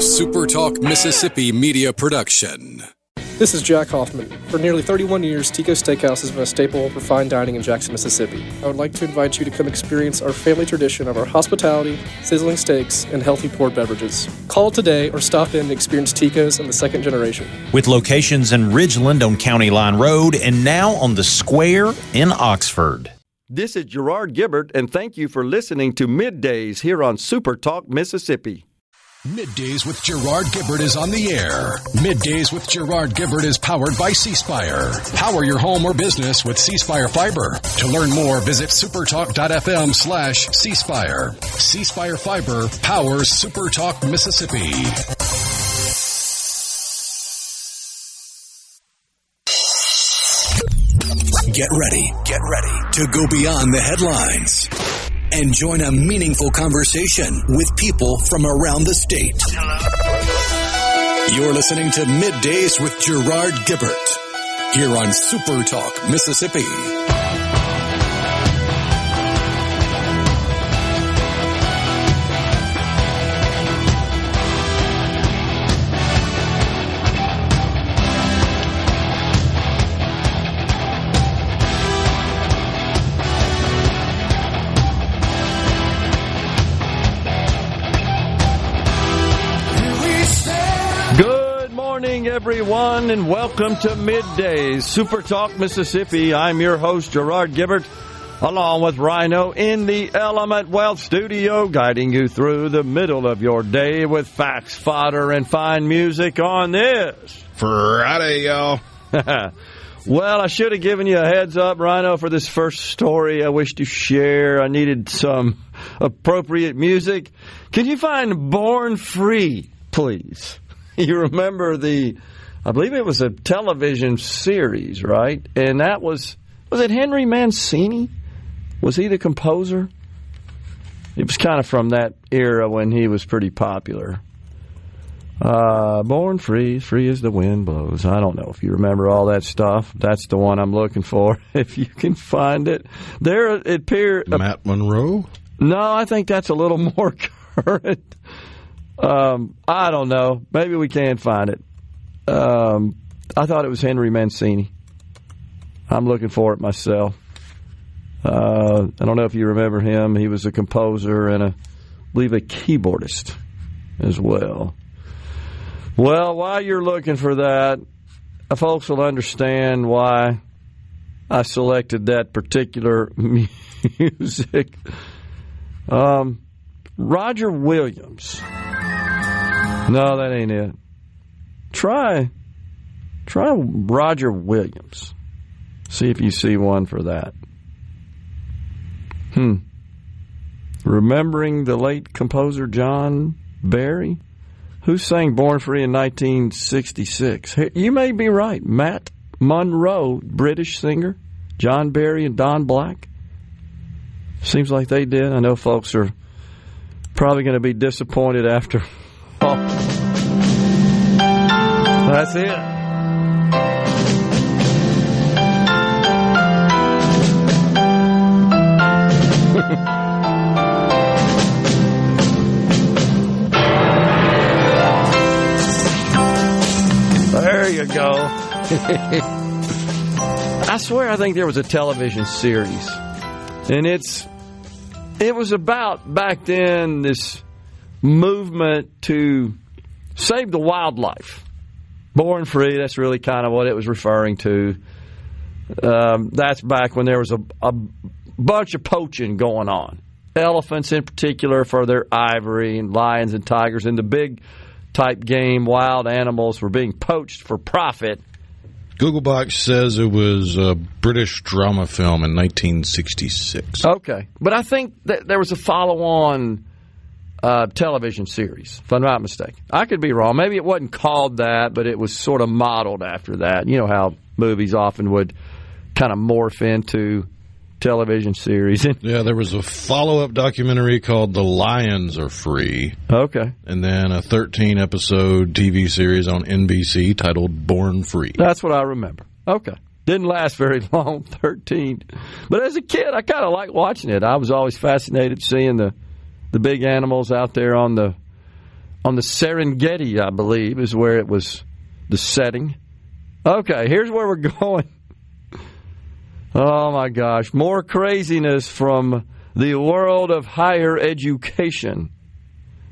SuperTalk Mississippi media production. This is Jack Hoffman. For nearly 31 years, Tico's Steakhouse has been a staple for fine dining in Jackson, Mississippi. I would like to invite you to come experience our family tradition of our hospitality, sizzling steaks, and healthy poured beverages. Call today or stop in and experience Tico's in the second generation. With locations in Ridgeland on County Line Road and now on the Square in Oxford. This is Gerard Gibert, and thank you for listening to MidDays here on SuperTalk Mississippi. MidDays with Gerard Gibert is on the air. MidDays with Gerard Gibert is powered by C-Spire. Power your home or business with C-Spire Fiber. To learn more, visit supertalk.fm/C-Spire. C-Spire Fiber powers SuperTalk Mississippi. Get ready to go beyond the headlines and join a meaningful conversation with people from around the state. You're listening to MidDays with Gerard Gibert here on SuperTalk Mississippi. Everyone, and welcome to MidDays, SuperTalk Mississippi. I'm your host, Gerard Gibert, along with Rhino in the Element Wealth Studio, guiding you through the middle of your day with facts, fodder, and fine music on this Friday, y'all. Well, I should have given you a heads up, Rhino, for this first story I wish to share. I needed some appropriate music. Can you find Born Free, please? You remember I believe it was a television series, right? And that was it Henry Mancini? Was he the composer? It was kind of from that era when he was pretty popular. Born free, free as the wind blows. I don't know if you remember all that stuff. That's the one I'm looking for, if you can find it. There it appeared. Matt Monroe? No, I think that's a little more current. I don't know. Maybe we can find it. I thought it was Henry Mancini. I'm looking for it myself. I don't know if you remember him. He was a composer and I believe a keyboardist as well. Well, while you're looking for that, folks will understand why I selected that particular music. Roger Williams. No, that ain't it. Try Roger Williams. See if you see one for that. Remembering the late composer John Barry, who sang Born Free in 1966. You may be right. Matt Monroe, British singer. John Barry and Don Black. Seems like they did. I know folks are probably going to be disappointed after all. That's it. There you go. I swear I think there was a television series. And it was about, back then, this movement to save the wildlife. Born Free, that's really kind of what it was referring to. That's back when there was a bunch of poaching going on. Elephants in particular for their ivory, and lions and tigers, and the big type game, wild animals were being poached for profit. Googlebox says it was a British drama film in 1966. Okay. But I think that there was a follow-on television series, if I'm not mistaken. I could be wrong. Maybe it wasn't called that, but it was sort of modeled after that. You know how movies often would kind of morph into television series. Yeah, there was a follow-up documentary called The Lions Are Free. Okay. And then a 13-episode TV series on NBC titled Born Free. That's what I remember. Okay. Didn't last very long, 13. But as a kid, I kind of liked watching it. I was always fascinated seeing the big animals out there on the on the Serengeti, I believe, is where it was the setting. Okay, here's where we're going. Oh, my gosh. More craziness from the world of higher education.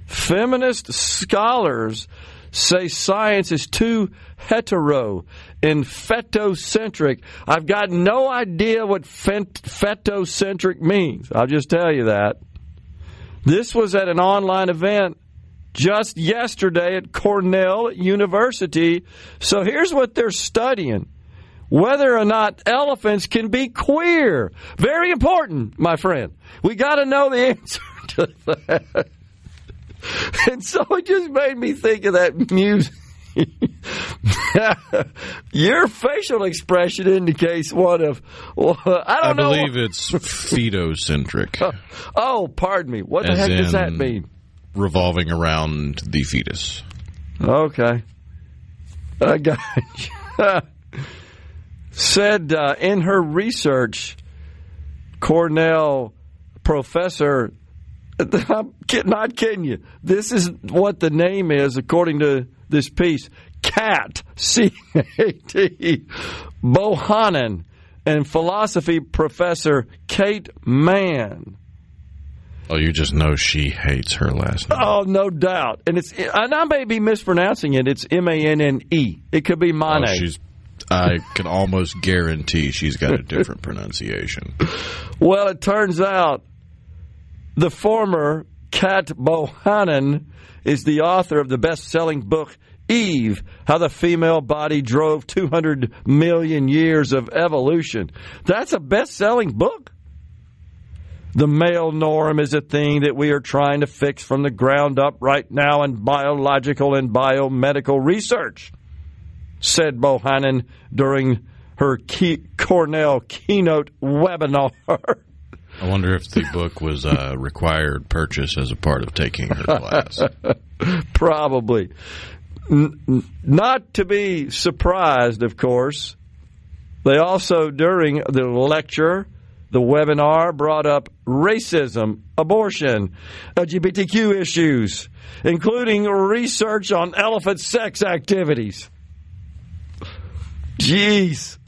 Feminist scholars say science is too hetero and fetocentric. I've got no idea what fetocentric means. I'll just tell you that. This was at an online event just yesterday at Cornell University. So here's what they're studying. Whether or not elephants can be queer. Very important, my friend. We got to know the answer to that. And so it just made me think of that music. Your facial expression indicates one of, I believe it's fetocentric. Oh, pardon me. What the heck does that mean? Revolving around the fetus. Okay. I got you. Said in her research, Cornell professor, I'm not kidding you, this is what the name is according to this piece, Cat, C-A-T, Bohannon, and philosophy professor Kate Mann. Oh, you just know she hates her last name. Oh, no doubt. And I may be mispronouncing it. It's M-A-N-N-E. It could be Mane. I can almost guarantee she's got a different pronunciation. Well, it turns out the former Kat Bohannon is the author of the best-selling book, Eve, How the Female Body Drove 200 Million Years of Evolution. That's a best-selling book. The male norm is a thing that we are trying to fix from the ground up right now in biological and biomedical research, said Bohannon during her Cornell keynote webinar. I wonder if the book was a required purchase as a part of taking her class. Probably. Not to be surprised, of course. They also, during the lecture, the webinar, brought up racism, abortion, LGBTQ issues, including research on elephant sex activities. Jeez.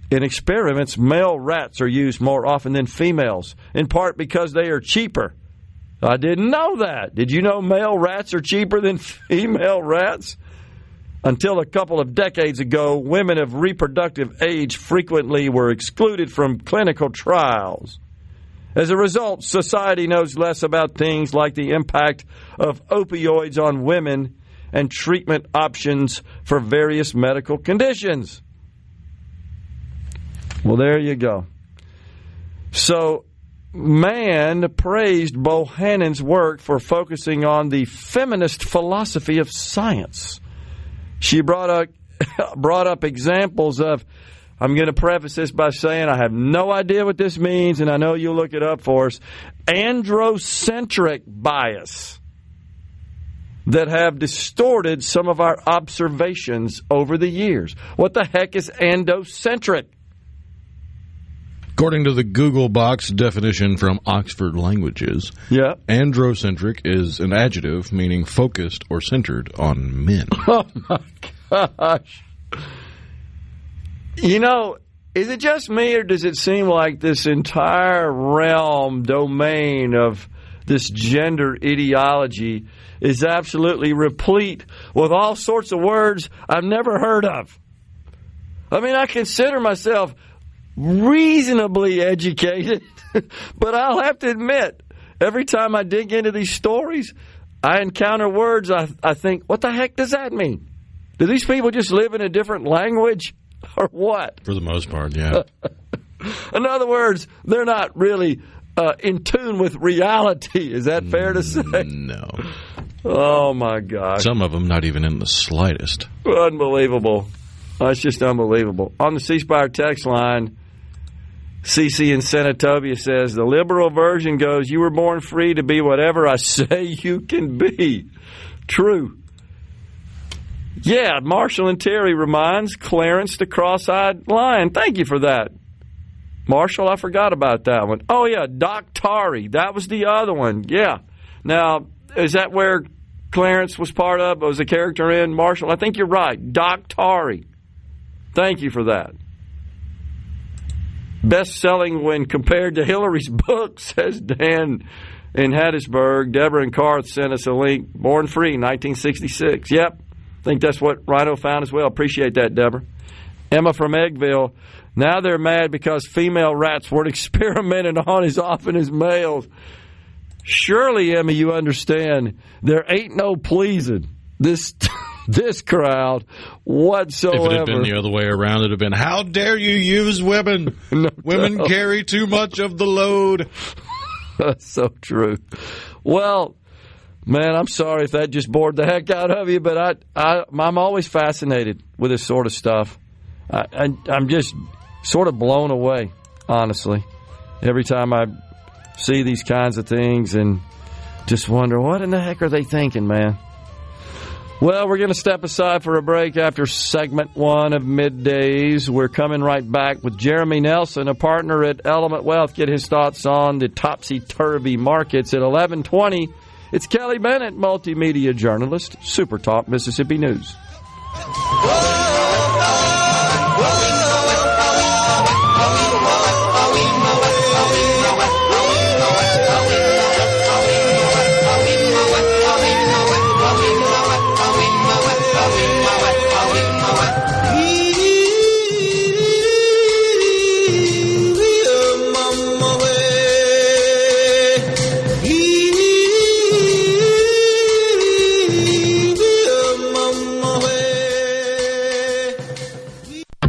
In experiments, male rats are used more often than females, in part because they are cheaper. I didn't know that. Did you know male rats are cheaper than female rats? Until a couple of decades ago, women of reproductive age frequently were excluded from clinical trials. As a result, society knows less about things like the impact of opioids on women and treatment options for various medical conditions. Well, there you go. So, Mann praised Bohannon's work for focusing on the feminist philosophy of science. She brought up examples of, I'm going to preface this by saying I have no idea what this means, and I know you'll look it up for us, androcentric bias that have distorted some of our observations over the years. What the heck is androcentric? According to the Google Box definition from Oxford Languages, androcentric is an adjective meaning focused or centered on men. Oh, my gosh. You know, is it just me, or does it seem like this entire domain of this gender ideology is absolutely replete with all sorts of words I've never heard of? I mean, I consider myself reasonably educated, but I'll have to admit, every time I dig into these stories, I encounter words I think, what the heck does that mean? Do these people just live in a different language, or what? For the most part, yeah. In other words, they're not really in tune with reality. Is that fair to say? No. Oh, my gosh. Some of them not even in the slightest. Unbelievable. It's just unbelievable. On the C Spire text line, CC in Senatobia says, the liberal version goes, you were born free to be whatever I say you can be. True. Yeah, Marshall and Terry reminds Clarence the cross-eyed lion. Thank you for that. Marshall, I forgot about that one. Oh, yeah, Doc Tari. That was the other one. Yeah. Now, is that where Clarence was part of, was a character in Marshall. I think you're right. Doc Torrey. Thank you for that. Best-selling when compared to Hillary's book, says Dan in Hattiesburg. Deborah and Carth sent us a link. Born Free, 1966. Yep. I think that's what Rhino found as well. Appreciate that, Deborah. Emma from Eggville. Now they're mad because female rats weren't experimented on as often as males. Surely, Emma, you understand there ain't no pleasing this crowd whatsoever. If it had been the other way around, it would have been, how dare you use women? Women carry too much of the load. That's so true. Well, man, I'm sorry if that just bored the heck out of you, but I'm always fascinated with this sort of stuff. I'm just sort of blown away, honestly, every time I see these kinds of things and just wonder, what in the heck are they thinking, man? Well, we're going to step aside for a break after segment 1 of Middays. We're coming right back with Jeremy Nelson, a partner at Element Wealth. Get his thoughts on the topsy-turvy markets at 11:20. It's Kelly Bennett, Multimedia Journalist, SuperTalk Mississippi News.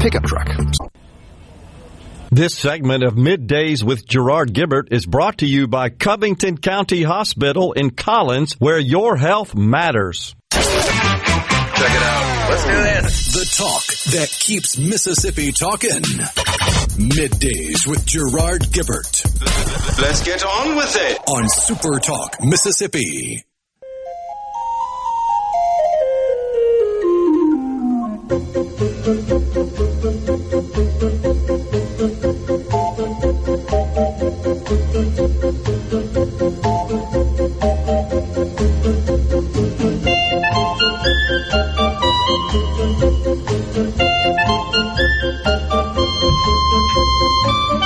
Pickup truck. This segment of Middays with Gerard Gibert is brought to you by Covington County Hospital in Collins, where your health matters. Check it out. Let's do this. The talk that keeps Mississippi talking. Middays with Gerard Gibert. Let's get on with it. On SuperTalk Mississippi.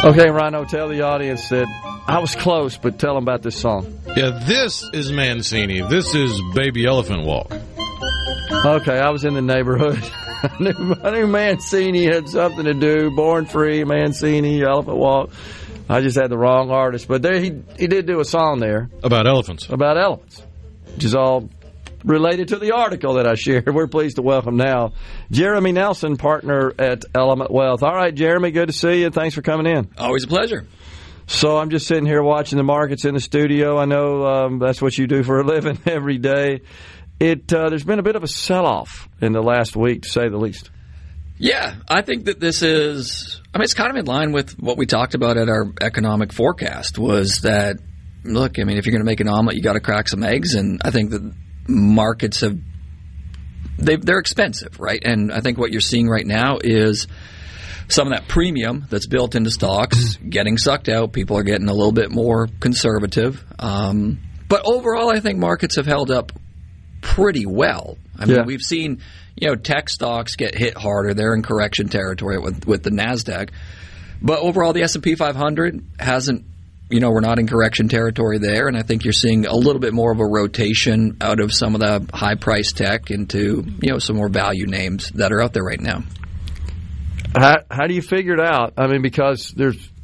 Okay, Rhino, tell the audience that I was close, but tell them about this song. Yeah, this is Mancini. This is Baby Elephant Walk. Okay, I was in the neighborhood. I knew Mancini had something to do. Born Free, Mancini, Elephant Walk. I just had the wrong artist. But there he did do a song there. About elephants. About elephants, which is all related to the article that I shared. We're pleased to welcome now Jeremy Nelson, partner at Element Wealth. All right, Jeremy, good to see you. Thanks for coming in. Always a pleasure. So I'm just sitting here watching the markets in the studio. I know that's what you do for a living every day. There's been a bit of a sell-off in the last week, to say the least. Yeah, I think that this is – it's kind of in line with what we talked about at our economic forecast was that, look, if you're going to make an omelet, you got to crack some eggs. And I think that markets they're expensive, right? And I think what you're seeing right now is some of that premium that's built into stocks getting sucked out. People are getting a little bit more conservative. But overall, I think markets have held up pretty well. We've seen, tech stocks get hit harder. They're in correction territory with the NASDAQ. But overall, the S&P 500 hasn't, we're not in correction territory there. And I think you're seeing a little bit more of a rotation out of some of the high-priced tech into, some more value names that are out there right now. How do you figure it out? Because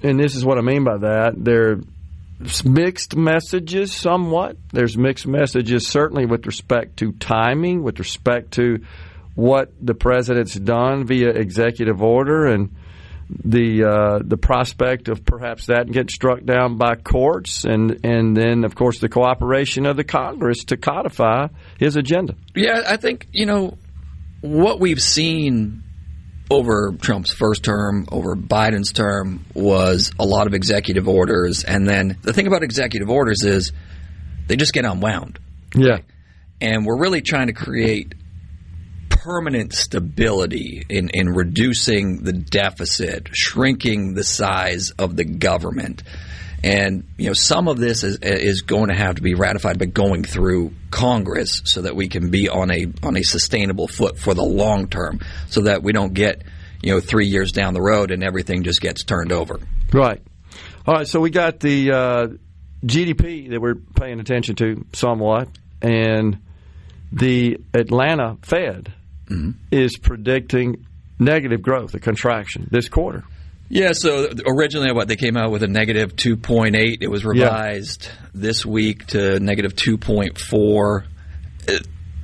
and this is what I mean by that, there's mixed messages somewhat. There's mixed messages certainly with respect to timing, with respect to what the president's done via executive order and the prospect of perhaps that getting struck down by courts and then, of course, the cooperation of the Congress to codify his agenda. Yeah, I think, what we've seen over Trump's first term, over Biden's term, was a lot of executive orders. And then the thing about executive orders is they just get unwound. Yeah. And we're really trying to create permanent stability in reducing the deficit, shrinking the size of the government. And some of this is going to have to be ratified by going through Congress so that we can be on a sustainable foot for the long term, so that we don't get 3 years down the road and everything just gets turned over. Right. All right. So we got the GDP that we're paying attention to somewhat, and the Atlanta Fed is predicting negative growth, a contraction this quarter. Yeah, so originally they came out with a negative 2.8. It was revised this week to negative 2.4.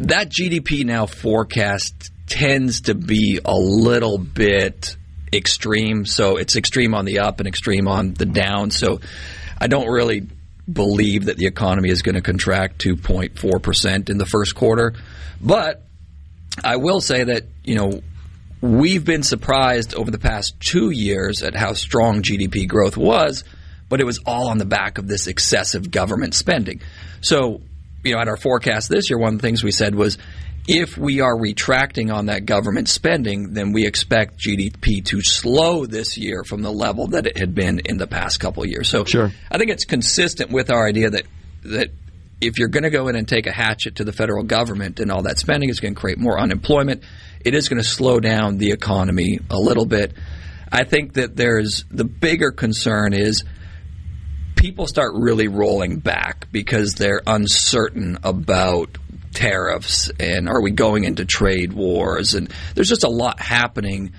That GDP now forecast tends to be a little bit extreme. So it's extreme on the up and extreme on the down. So I don't really believe that the economy is going to contract 2.4% in the first quarter. But I will say that, we've been surprised over the past 2 years at how strong GDP growth was, but it was all on the back of this excessive government spending. So, at our forecast this year, one of the things we said was if we are retracting on that government spending, then we expect GDP to slow this year from the level that it had been in the past couple of years. So sure. I think it's consistent with our idea that if you're going to go in and take a hatchet to the federal government and all that spending is going to create more unemployment, it is going to slow down the economy a little bit. I think that the bigger concern is people start really rolling back because they're uncertain about tariffs and are we going into trade wars, and there's just a lot happening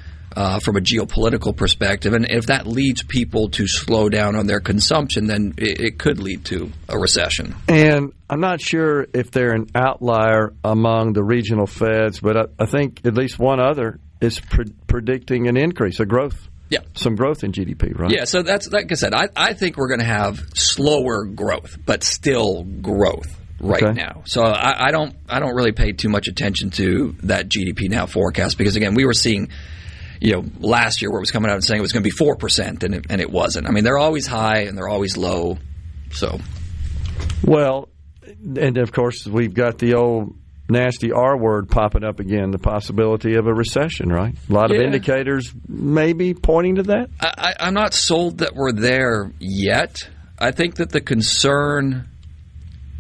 from a geopolitical perspective, and if that leads people to slow down on their consumption, then it could lead to a recession. And I'm not sure if they're an outlier among the regional feds, but I think at least one other is predicting an increase, a growth. Yeah, some growth in GDP, right? Yeah, so that's like I said. I think we're going to have slower growth, but still growth right now. So I don't really pay too much attention to that GDP now forecast because again, we were seeing last year where it was coming out and saying it was going to be 4%, and it wasn't. I mean, they're always high and they're always low. So, well, and of course we've got the old nasty R word popping up again, the possibility of a recession, right? A lot of indicators maybe pointing to that. I'm not sold that we're there yet. I think that the concern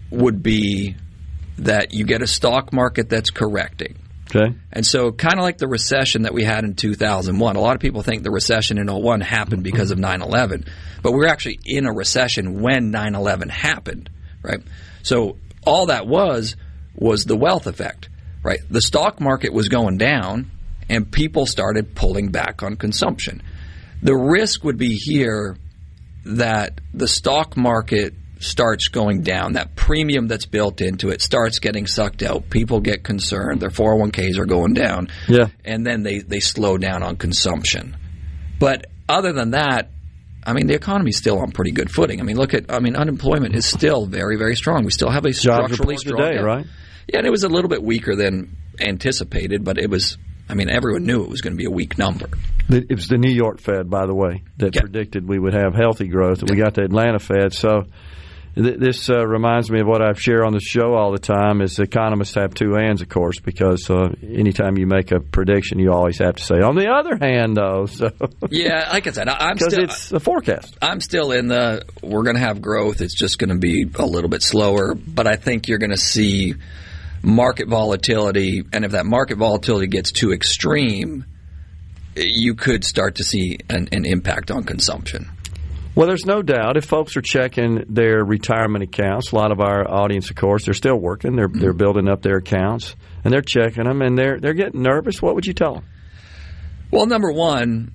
would be that you get a stock market that's correcting. Okay. And so kind of like the recession that we had in 2001. A lot of people think the recession in 2001 happened because of 9/11. But we were actually in a recession when 9/11 happened, right? So all that was the wealth effect, right? The stock market was going down and people started pulling back on consumption. The risk would be here that the stock market starts going down, that premium that's built into it starts getting sucked out. People get concerned. Their 401ks are going down. Yeah. And then they slow down on consumption. But other than that, I mean, the economy's still on pretty good footing. I mean, unemployment is still very, very strong. We still have a structurally strong today, right? Yeah, and it was a little bit weaker than anticipated, but it was, everyone knew it was going to be a weak number. It was the New York Fed, by the way, that predicted we would have healthy growth. We got the Atlanta Fed. So this reminds me of what I share on the show all the time is economists have two hands, of course, because anytime you make a prediction, you always have to say, on the other hand, though. So. Yeah, like I said, because it's a forecast. I'm still in we're going to have growth. It's just going to be a little bit slower. But I think you're going to see market volatility. And if that market volatility gets too extreme, you could start to see an impact on consumption. Well, there's no doubt if folks are checking their retirement accounts, a lot of our audience, of course, they're still working. They're building up their accounts, and they're checking them, and they're getting nervous. What would you tell them? Well, number one,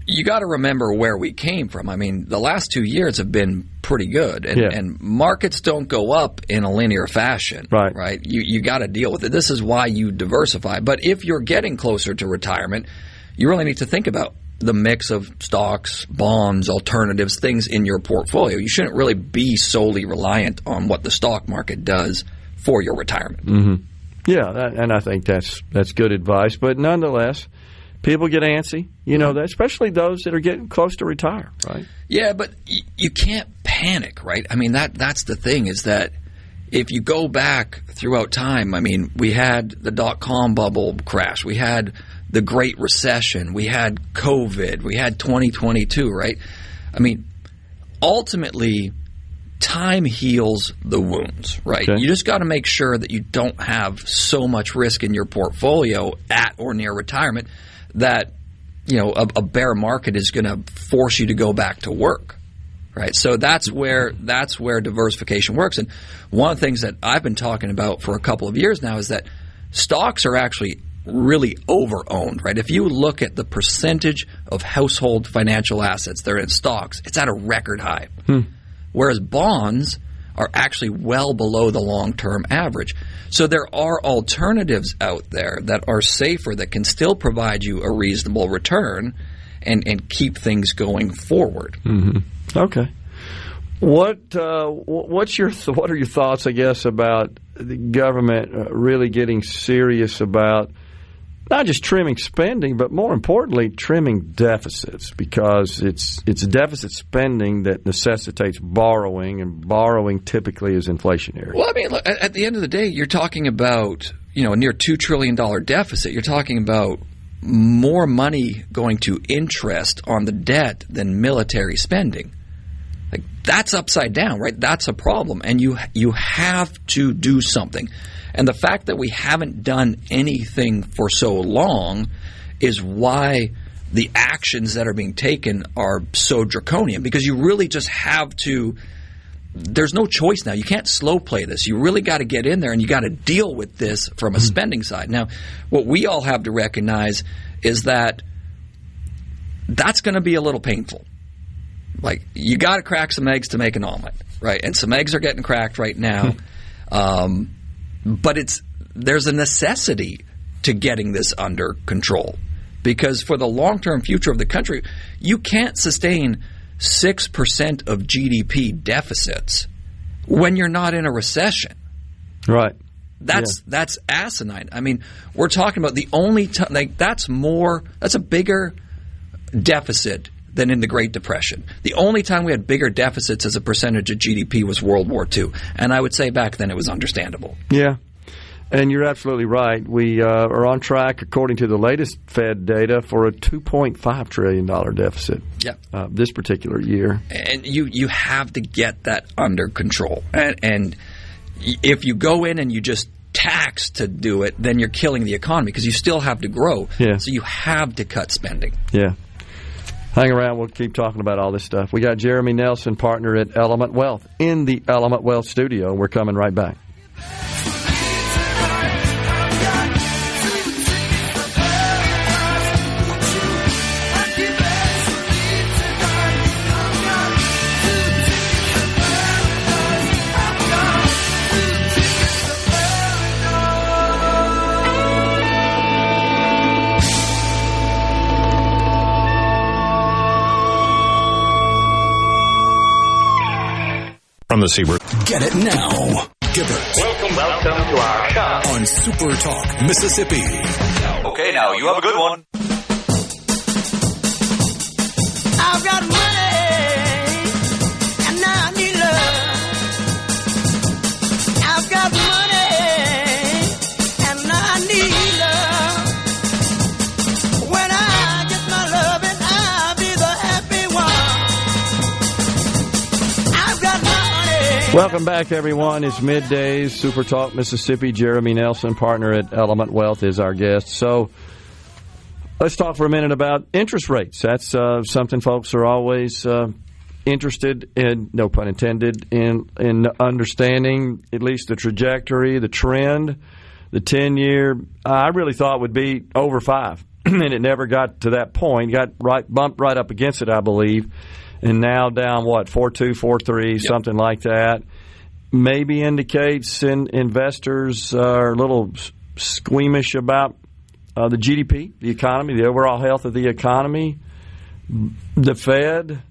you got to remember where we came from. I mean, the last 2 years have been pretty good, and markets don't go up in a linear fashion. Right? You got to deal with it. This is why you diversify. But if you're getting closer to retirement, you really need to think about the mix of stocks, bonds, alternatives, things in your portfolio. You shouldn't really be solely reliant on what the stock market does for your retirement. Mm-hmm. Yeah, and I think that's good advice. But nonetheless, people get antsy, especially those that are getting close to retire, right? Yeah, but you can't panic, right? I mean, that's the thing is that if you go back throughout time, I mean, we had the dot-com bubble crash. We had the Great Recession. We had COVID. We had 2022, right? I mean, ultimately, time heals the wounds, right? Okay. You just got to make sure that you don't have so much risk in your portfolio at or near retirement that a bear market is going to force you to go back to work, right? So that's where diversification works. And one of the things that I've been talking about for a couple of years now is that stocks are actually really over-owned, right? If you look at the percentage of household financial assets that are in stocks, it's at a record high. Whereas bonds are actually well below the long-term average. So there are alternatives out there that are safer, that can still provide you a reasonable return and keep things going forward. Mm-hmm. Okay. What are your thoughts, I guess, about the government really getting serious about not just trimming spending, but more importantly, trimming deficits, because it's deficit spending that necessitates borrowing, and borrowing typically is inflationary. Well, I mean, look, at the end of the day, you're talking about a near $2 trillion deficit. You're talking about more money going to interest on the debt than military spending. Like, that's upside down, right? That's a problem, and you have to do something. And the fact that we haven't done anything for so long is why the actions that are being taken are so draconian, because you really just have to – there's no choice now. You can't slow play this. You really got to get in there and you got to deal with this from a spending side. Now, what we all have to recognize is that that's going to be a little painful. Like, you got to crack some eggs to make an omelet, right? And some eggs are getting cracked right now. But there's a necessity to getting this under control, because for the long-term future of the country, you can't sustain 6% of GDP deficits when you're not in a recession. Right. That's asinine. I mean, we're talking about the only time that's a bigger deficit than in the Great Depression. The only time we had bigger deficits as a percentage of GDP was World War II. And I would say back then it was understandable. Yeah. And you're absolutely right. We are on track, according to the latest Fed data, for a $2.5 trillion deficit this particular year. And you have to get that under control. And if you go in and you just tax to do it, then you're killing the economy, because you still have to grow. Yeah. So you have to cut spending. Yeah. Hang around. We'll keep talking about all this stuff. We got Jeremy Nelson, partner at Element Wealth, in the Element Wealth studio. We're coming right back. From the Seabird. Get it now. Gibert. Welcome to our shop on SuperTalk Mississippi. Okay, now you have a good one. I've got money, and now I need love. I've got money, and now I need love. When I get my loving, I'll be the happy one. I've got money. Welcome back, everyone. It's Middays, SuperTalk Mississippi. Jeremy Nelson, partner at Element Wealth, is our guest. So let's talk for a minute about interest rates. That's something folks are always interested in, no pun intended, in understanding at least the trajectory, the trend. The 10-year, I really thought would be over 5, and it never got to that point. Got bumped right up against it, I believe. And now down, 4.2, 4.3, something like that. Maybe indicates investors are a little squeamish about the GDP, the economy, the overall health of the economy. The Fed,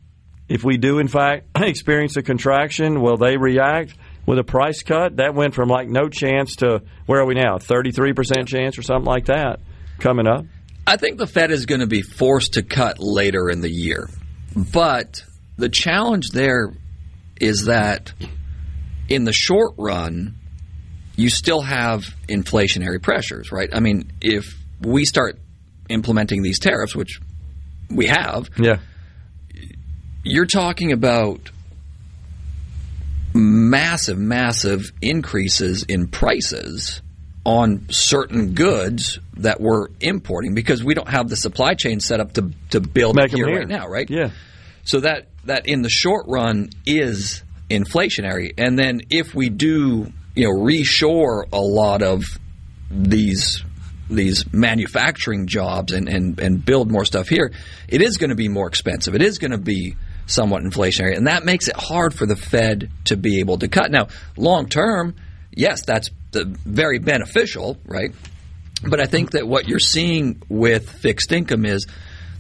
if we do, in fact, experience a contraction, will they react with a price cut? That went from no chance to, where are we now, 33% chance or something like that coming up? I think the Fed is going to be forced to cut later in the year. But the challenge there is that in the short run, you still have inflationary pressures, right? I mean, if we start implementing these tariffs, which we have, you're talking about massive increases in prices on certain goods that we're importing because we don't have the supply chain set up to build it here right now, right? Yeah. So that in the short run is inflationary. And then if we do, reshore a lot of these manufacturing jobs and build more stuff here, it is going to be more expensive. It is going to be somewhat inflationary. And that makes it hard for the Fed to be able to cut. Now, long term, yes, that's very beneficial, right? But I think that what you're seeing with fixed income is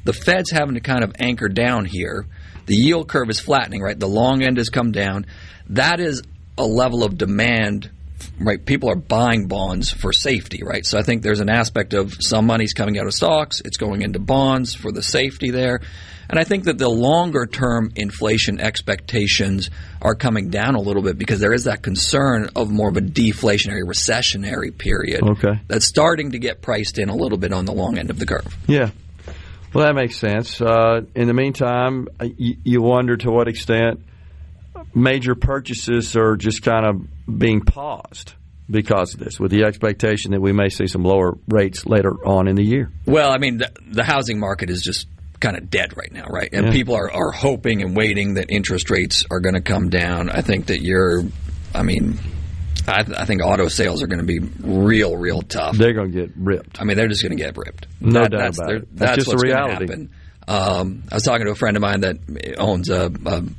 the Fed's having to kind of anchor down here. The yield curve is flattening, right? The long end has come down. That is a level of demand, right? People are buying bonds for safety, right? So I think there's an aspect of some money's coming out of stocks. It's going into bonds for the safety there. And I think that the longer-term inflation expectations are coming down a little bit because there is that concern of more of a deflationary, recessionary period that's starting to get priced in a little bit on the long end of the curve. Yeah. Well, that makes sense. In the meantime, you wonder to what extent major purchases are just kind of being paused because of this, with the expectation that we may see some lower rates later on in the year. Well, I mean, the housing market is just kind of dead right now, right? And people are hoping and waiting that interest rates are going to come down. I think that I think auto sales are going to be real tough. They're going to get ripped. I mean, they're just going to get ripped. No doubt about it. That's just what's a reality. Going to happen. I was talking to a friend of mine that owns a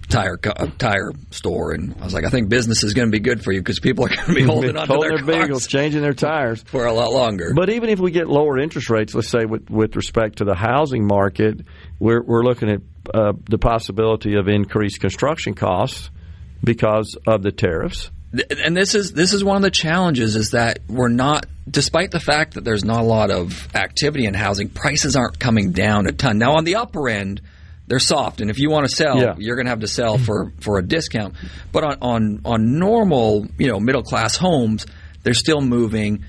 tire store, and I was like, I think business is going to be good for you because people are going to be holding on to their cars, vehicles, changing their tires for a lot longer. But even if we get lower interest rates, let's say with respect to the housing market, we're looking at the possibility of increased construction costs because of the tariffs. And this is one of the challenges is that we're not, despite the fact that there's not a lot of activity in housing, prices aren't coming down a ton. Now on the upper end, they're soft, and if you want to sell, you're going to have to sell for a discount. But on normal, middle class homes, they're still moving.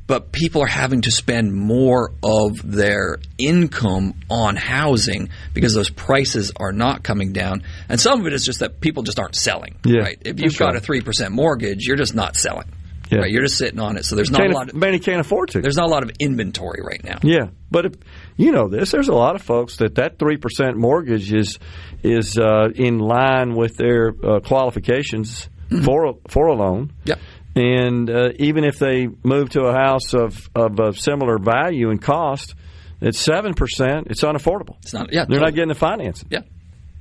But people are having to spend more of their income on housing because those prices are not coming down. And some of it is just that people just aren't selling. Right? If you've got a 3% mortgage, you're just not selling. Right? You're just sitting on it. So there's not a lot. Many can't afford to. There's not a lot of inventory right now. Yeah, but if, there's a lot of folks that 3% mortgage is in line with their qualifications for a loan. Yep. And even if they move to a house of a similar value and cost, it's 7%. It's unaffordable. It's not. Yeah, they're not getting the financing. Yeah,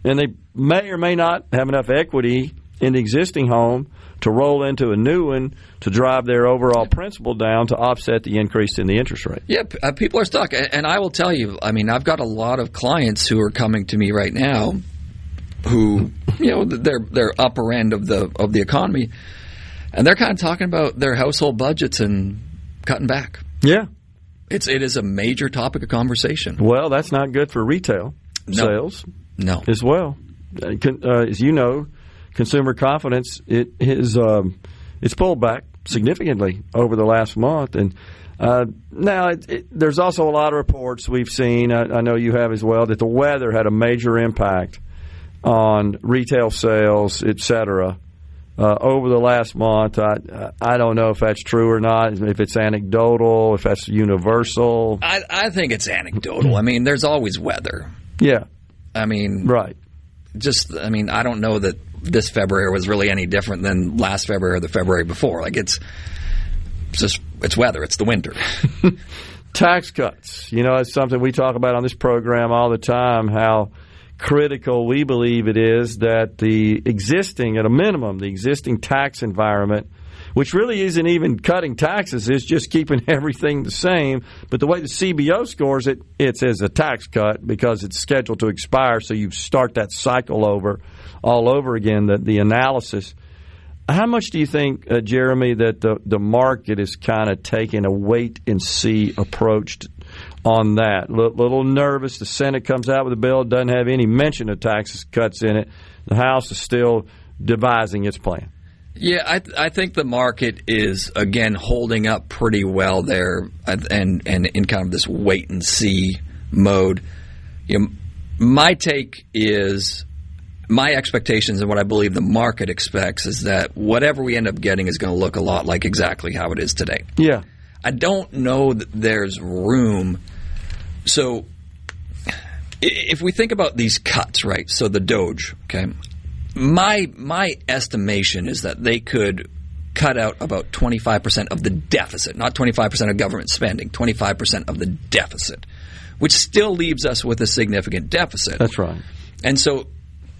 and they may or may not have enough equity in the existing home to roll into a new one to drive their overall principal down to offset the increase in the interest rate. Yeah, people are stuck. And I will tell you, I mean, I've got a lot of clients who are coming to me right now who, they're upper end of the economy. And they're kind of talking about their household budgets and cutting back. Yeah. It is a major topic of conversation. Well, that's not good for retail sales as well. As you know, consumer confidence, it's pulled back significantly over the last month. And now there's also a lot of reports we've seen, I know you have as well, that the weather had a major impact on retail sales, et cetera. Over the last month. I don't know if that's true or not, if it's anecdotal, if that's universal. I think it's anecdotal. I mean, there's always weather. Yeah. I mean, right. I don't know that this February was really any different than last February or the February before. Like, it's weather. It's the winter. Tax cuts. It's something we talk about on this program all the time, how critical we believe it is that at a minimum, the existing tax environment, which really isn't even cutting taxes, it's just keeping everything the same. But the way the CBO scores it, it's as a tax cut because it's scheduled to expire, so you start that cycle all over again, the analysis. How much do you think, Jeremy, that the market is kind of taking a wait-and-see approach on that? Little nervous. The Senate comes out with a bill, doesn't have any mention of tax cuts in it. The House is still devising its plan. Yeah, I think the market is, again, holding up pretty well there and in kind of this wait-and-see mode. My take is my expectations and what I believe the market expects is that whatever we end up getting is going to look a lot like exactly how it is today. Yeah. I don't know that there's room. So if we think about these cuts, right, so the Doge, okay, my estimation is that they could cut out about 25% of the deficit, not 25% of government spending, 25% of the deficit, which still leaves us with a significant deficit. That's right. And so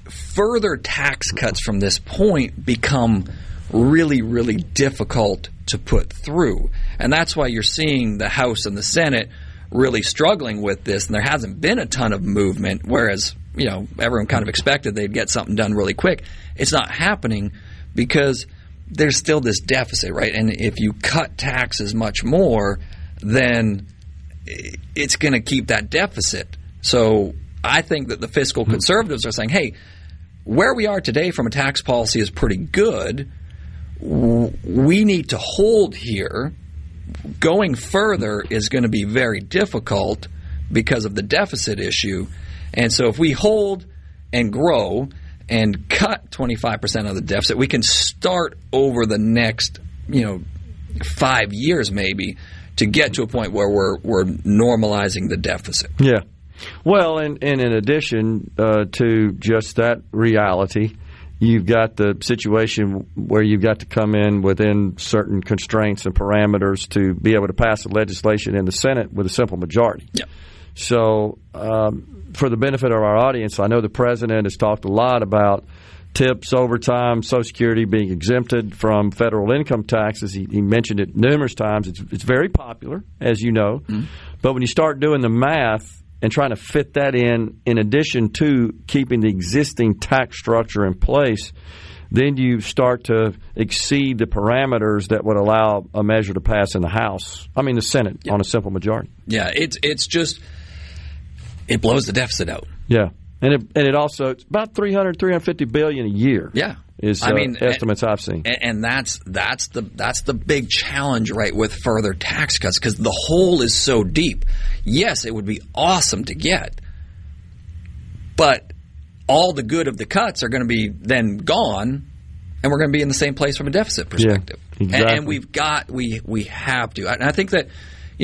further tax cuts from this point become really, really difficult to put through. And that's why you're seeing the House and the Senate really struggling with this, and there hasn't been a ton of movement, whereas, you know, everyone kind of expected they'd get something done really quick. It's not happening because there's still this deficit, right? And if you cut taxes much more, then it's going to keep that deficit. So I think that the fiscal conservatives are saying, hey, where we are today from a tax policy is pretty good. We need to hold here. Going further is going to be very difficult because of the deficit issue. And so if we hold and grow and cut 25% of the deficit, we can start over the next, 5 years maybe to get to a point where we're normalizing the deficit. Yeah. Well, and in addition to just that reality, you've got the situation where you've got to come in within certain constraints and parameters to be able to pass the legislation in the Senate with a simple majority. Yeah. So for the benefit of our audience, I know the president has talked a lot about tips, overtime, Social Security being exempted from federal income taxes. He mentioned it numerous times. It's very popular, as you know. Mm-hmm. But when you start doing the math and trying to fit that in addition to keeping the existing tax structure in place, then you start to exceed the parameters that would allow a measure to pass in the Senate on a simple majority. Yeah, it's just, it blows the deficit out. Yeah. And it also, it's about $350 billion a year. Yeah. Estimates I've seen. And that's the big challenge, right, with further tax cuts, because the hole is so deep. Yes, it would be awesome to get, but all the good of the cuts are going to be then gone, and we're going to be in the same place from a deficit perspective. Yeah, exactly. And we have to. And I think that,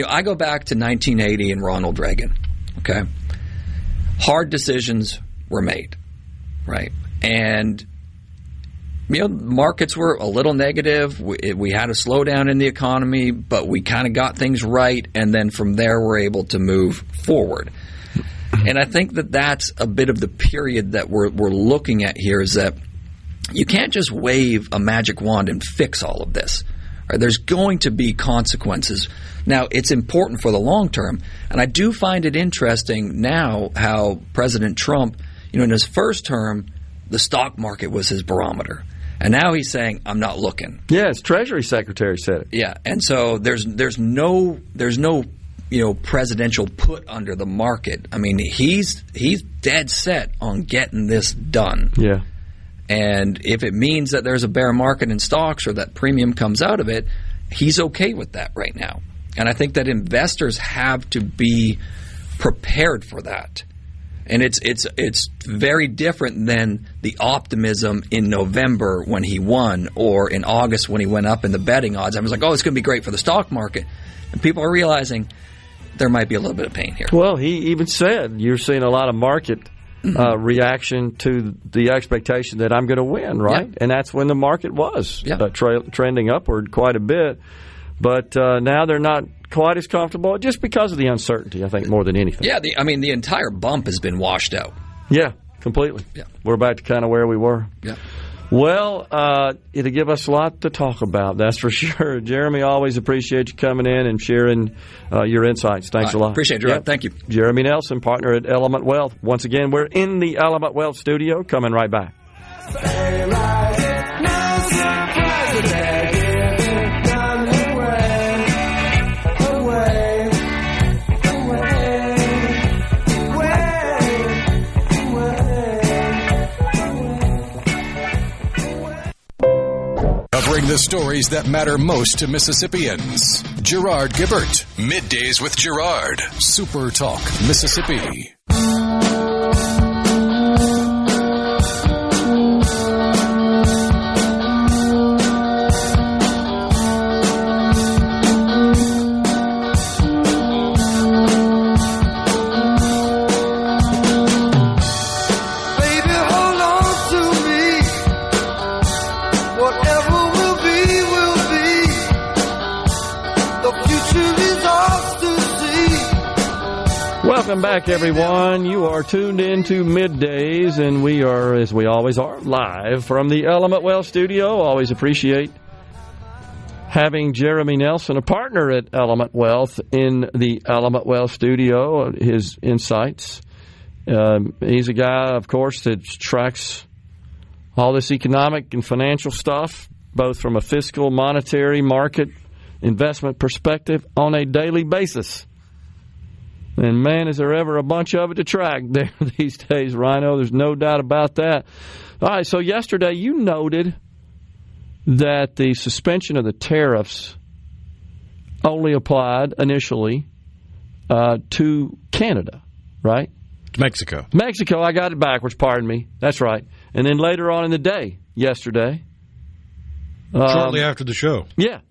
I go back to 1980 and Ronald Reagan. Okay, hard decisions were made, right, and markets were a little negative. We had a slowdown in the economy, but we kind of got things right, and then from there we're able to move forward. And I think that that's a bit of the period that we're looking at here, is that you can't just wave a magic wand and fix all of this. Right? There's going to be consequences. Now, it's important for the long term, and I do find it interesting now how President Trump, in his first term, the stock market was his barometer. And now he's saying, I'm not looking. Yeah, his Treasury Secretary said it. Yeah, and so there's no presidential put under the market. I mean, he's dead set on getting this done. Yeah. And if it means that there's a bear market in stocks or that premium comes out of it, he's okay with that right now. And I think that investors have to be prepared for that. And it's very different than the optimism in November when he won, or in August when he went up in the betting odds. I was like, oh, it's going to be great for the stock market. And people are realizing there might be a little bit of pain here. Well, he even said you're seeing a lot of market reaction to the expectation that I'm going to win, right? Yeah. And that's when the market was trending upward quite a bit. But now they're not quite as comfortable just because of the uncertainty, I think, more than anything. Yeah, the entire bump has been washed out. Yeah, completely. Yeah. We're back to kind of where we were. Yeah. Well, it'll give us a lot to talk about, that's for sure. Jeremy, always appreciate you coming in and sharing your insights. Thanks a lot. Appreciate it, Gerard. Yep. Thank you. Jeremy Nelson, partner at Element Wealth. Once again, we're in the Element Wealth studio. Coming right back. Covering the stories that matter most to Mississippians. Gerard Gibert. Middays with Gerard. SuperTalk Mississippi. Welcome back, everyone. You are tuned in to Middays, and we are, as we always are, live from the Element Well studio. Always appreciate having Jeremy Nelson, a partner at Element Wealth, in the Element Well studio, his insights. He's a guy, of course, that tracks all this economic and financial stuff, both from a fiscal, monetary, market, investment perspective on a daily basis. And, man, is there ever a bunch of it to track there these days, Rhino. There's no doubt about that. All right, so yesterday you noted that the suspension of the tariffs only applied initially to Canada, right? Mexico. Mexico, I got it backwards, pardon me. That's right. And then later on in the day, yesterday. Shortly after the show. Yeah.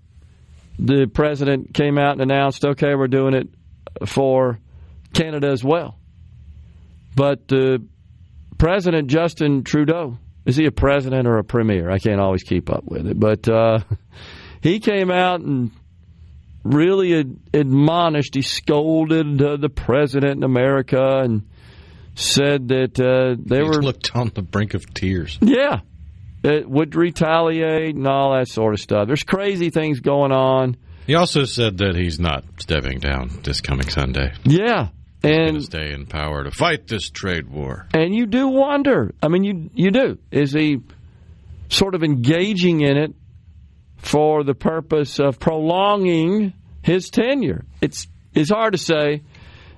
The president came out and announced, okay, we're doing it for Canada as well. But President Justin Trudeau, is he a president or a premier? I can't always keep up with it. But he came out and really admonished, he scolded the president in America and said that they were... looked on the brink of tears. Yeah. It would retaliate and all that sort of stuff. There's crazy things going on. He also said that he's not stepping down this coming Sunday. Yeah. He's going to stay in power to fight this trade war. And you do wonder. I mean, you do. Is he sort of engaging in it for the purpose of prolonging his tenure? It's hard to say.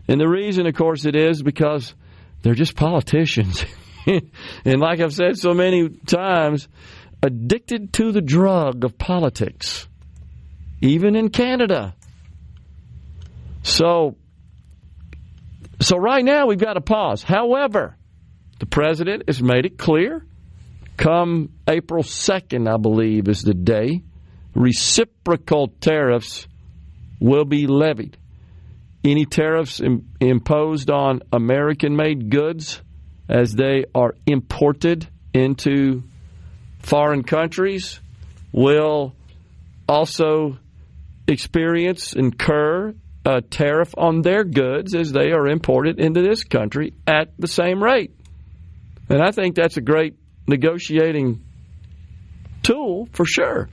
And the reason, of course, it is because they're just politicians. And like I've said so many times, addicted to the drug of politics, even in Canada. So right now we've got a pause. However, the president has made it clear, come April 2nd, I believe, is the day, reciprocal tariffs will be levied. Any tariffs imposed on American-made goods as they are imported into foreign countries will also incur a tariff on their goods as they are imported into this country at the same rate. And I think that's a great negotiating tool for sure.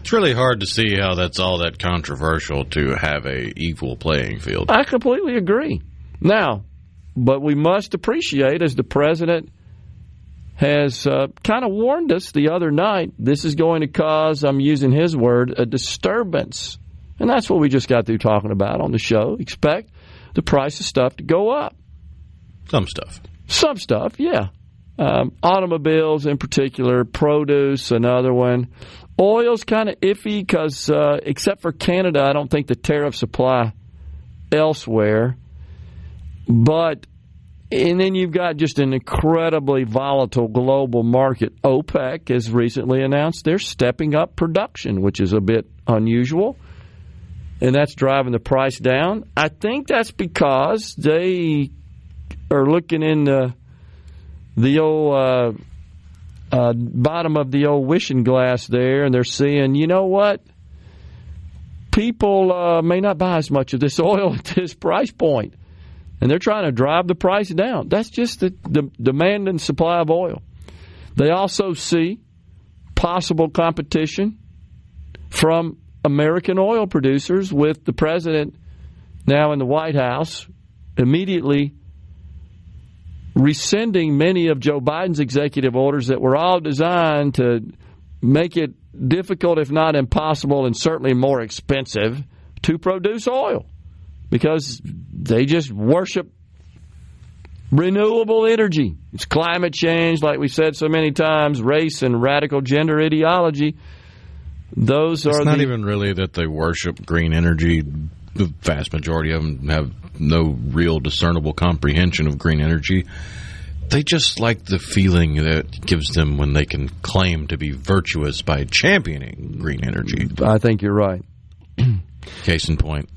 It's really hard to see how that's all that controversial to have a equal playing field. I completely agree. Now, but we must appreciate, as the president has kind of warned us the other night, this is going to cause, I'm using his word, a disturbance. And that's what we just got through talking about on the show. Expect the price of stuff to go up. Some stuff. Some stuff, yeah. Automobiles in particular, produce, another one. Oil's kind of iffy because except for Canada, I don't think the tariffs apply elsewhere. And then you've got just an incredibly volatile global market. OPEC has recently announced they're stepping up production, which is a bit unusual. And that's driving the price down. I think that's because they are looking in the old bottom of the old wishing glass there, and they're seeing, you know what? People may not buy as much of this oil at this price point. And they're trying to drive the price down. That's just the demand and supply of oil. They also see possible competition from American oil producers, with the president now in the White House immediately rescinding many of Joe Biden's executive orders that were all designed to make it difficult, if not impossible, and certainly more expensive to produce oil, because they just worship renewable energy. It's climate change, like we said so many times, race and radical gender ideology. It's not even really that they worship green energy. The vast majority of them have no real discernible comprehension of green energy. They just like the feeling that it gives them when they can claim to be virtuous by championing green energy. I think you're right. Case in point,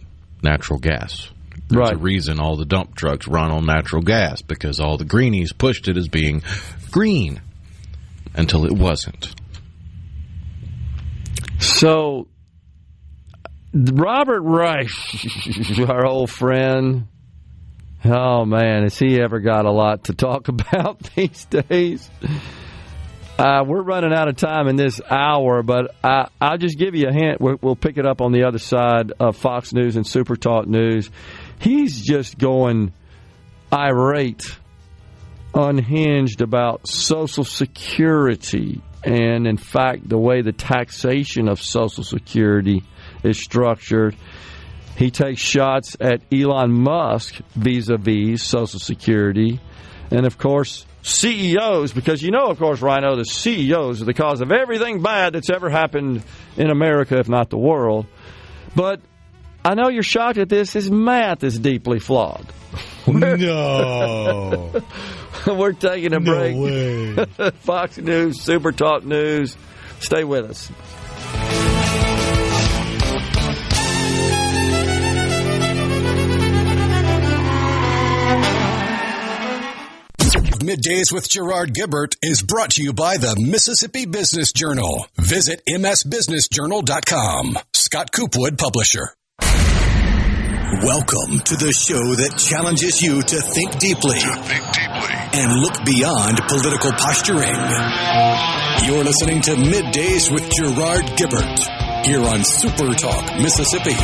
natural gas. There's a reason all the dump trucks run on natural gas, because all the greenies pushed it as being green until it wasn't. So, Robert Reich, our old friend, Oh, man, has he ever got a lot to talk about these days? We're running out of time in this hour, but I'll just give you a hint. We'll pick it up on the other side of Fox News and SuperTalk News. He's just going irate, unhinged about Social Security and, in fact, the way the taxation of Social Security is structured. He takes shots at Elon Musk vis-a-vis Social Security. And, of course, CEOs, because of course, Rhino, the CEOs are the cause of everything bad that's ever happened in America, if not the world. But I know you're shocked at this. His math is deeply flawed. No. We're taking a break. No way. Fox News, SuperTalk News. Stay with us. Middays with Gerard Gibert is brought to you by the Mississippi Business Journal. Visit msbusinessjournal.com. Scott Coopwood, publisher. Welcome to the show that challenges you to think deeply and look beyond political posturing. You're listening to Middays with Gerard Gibert here on SuperTalk Mississippi.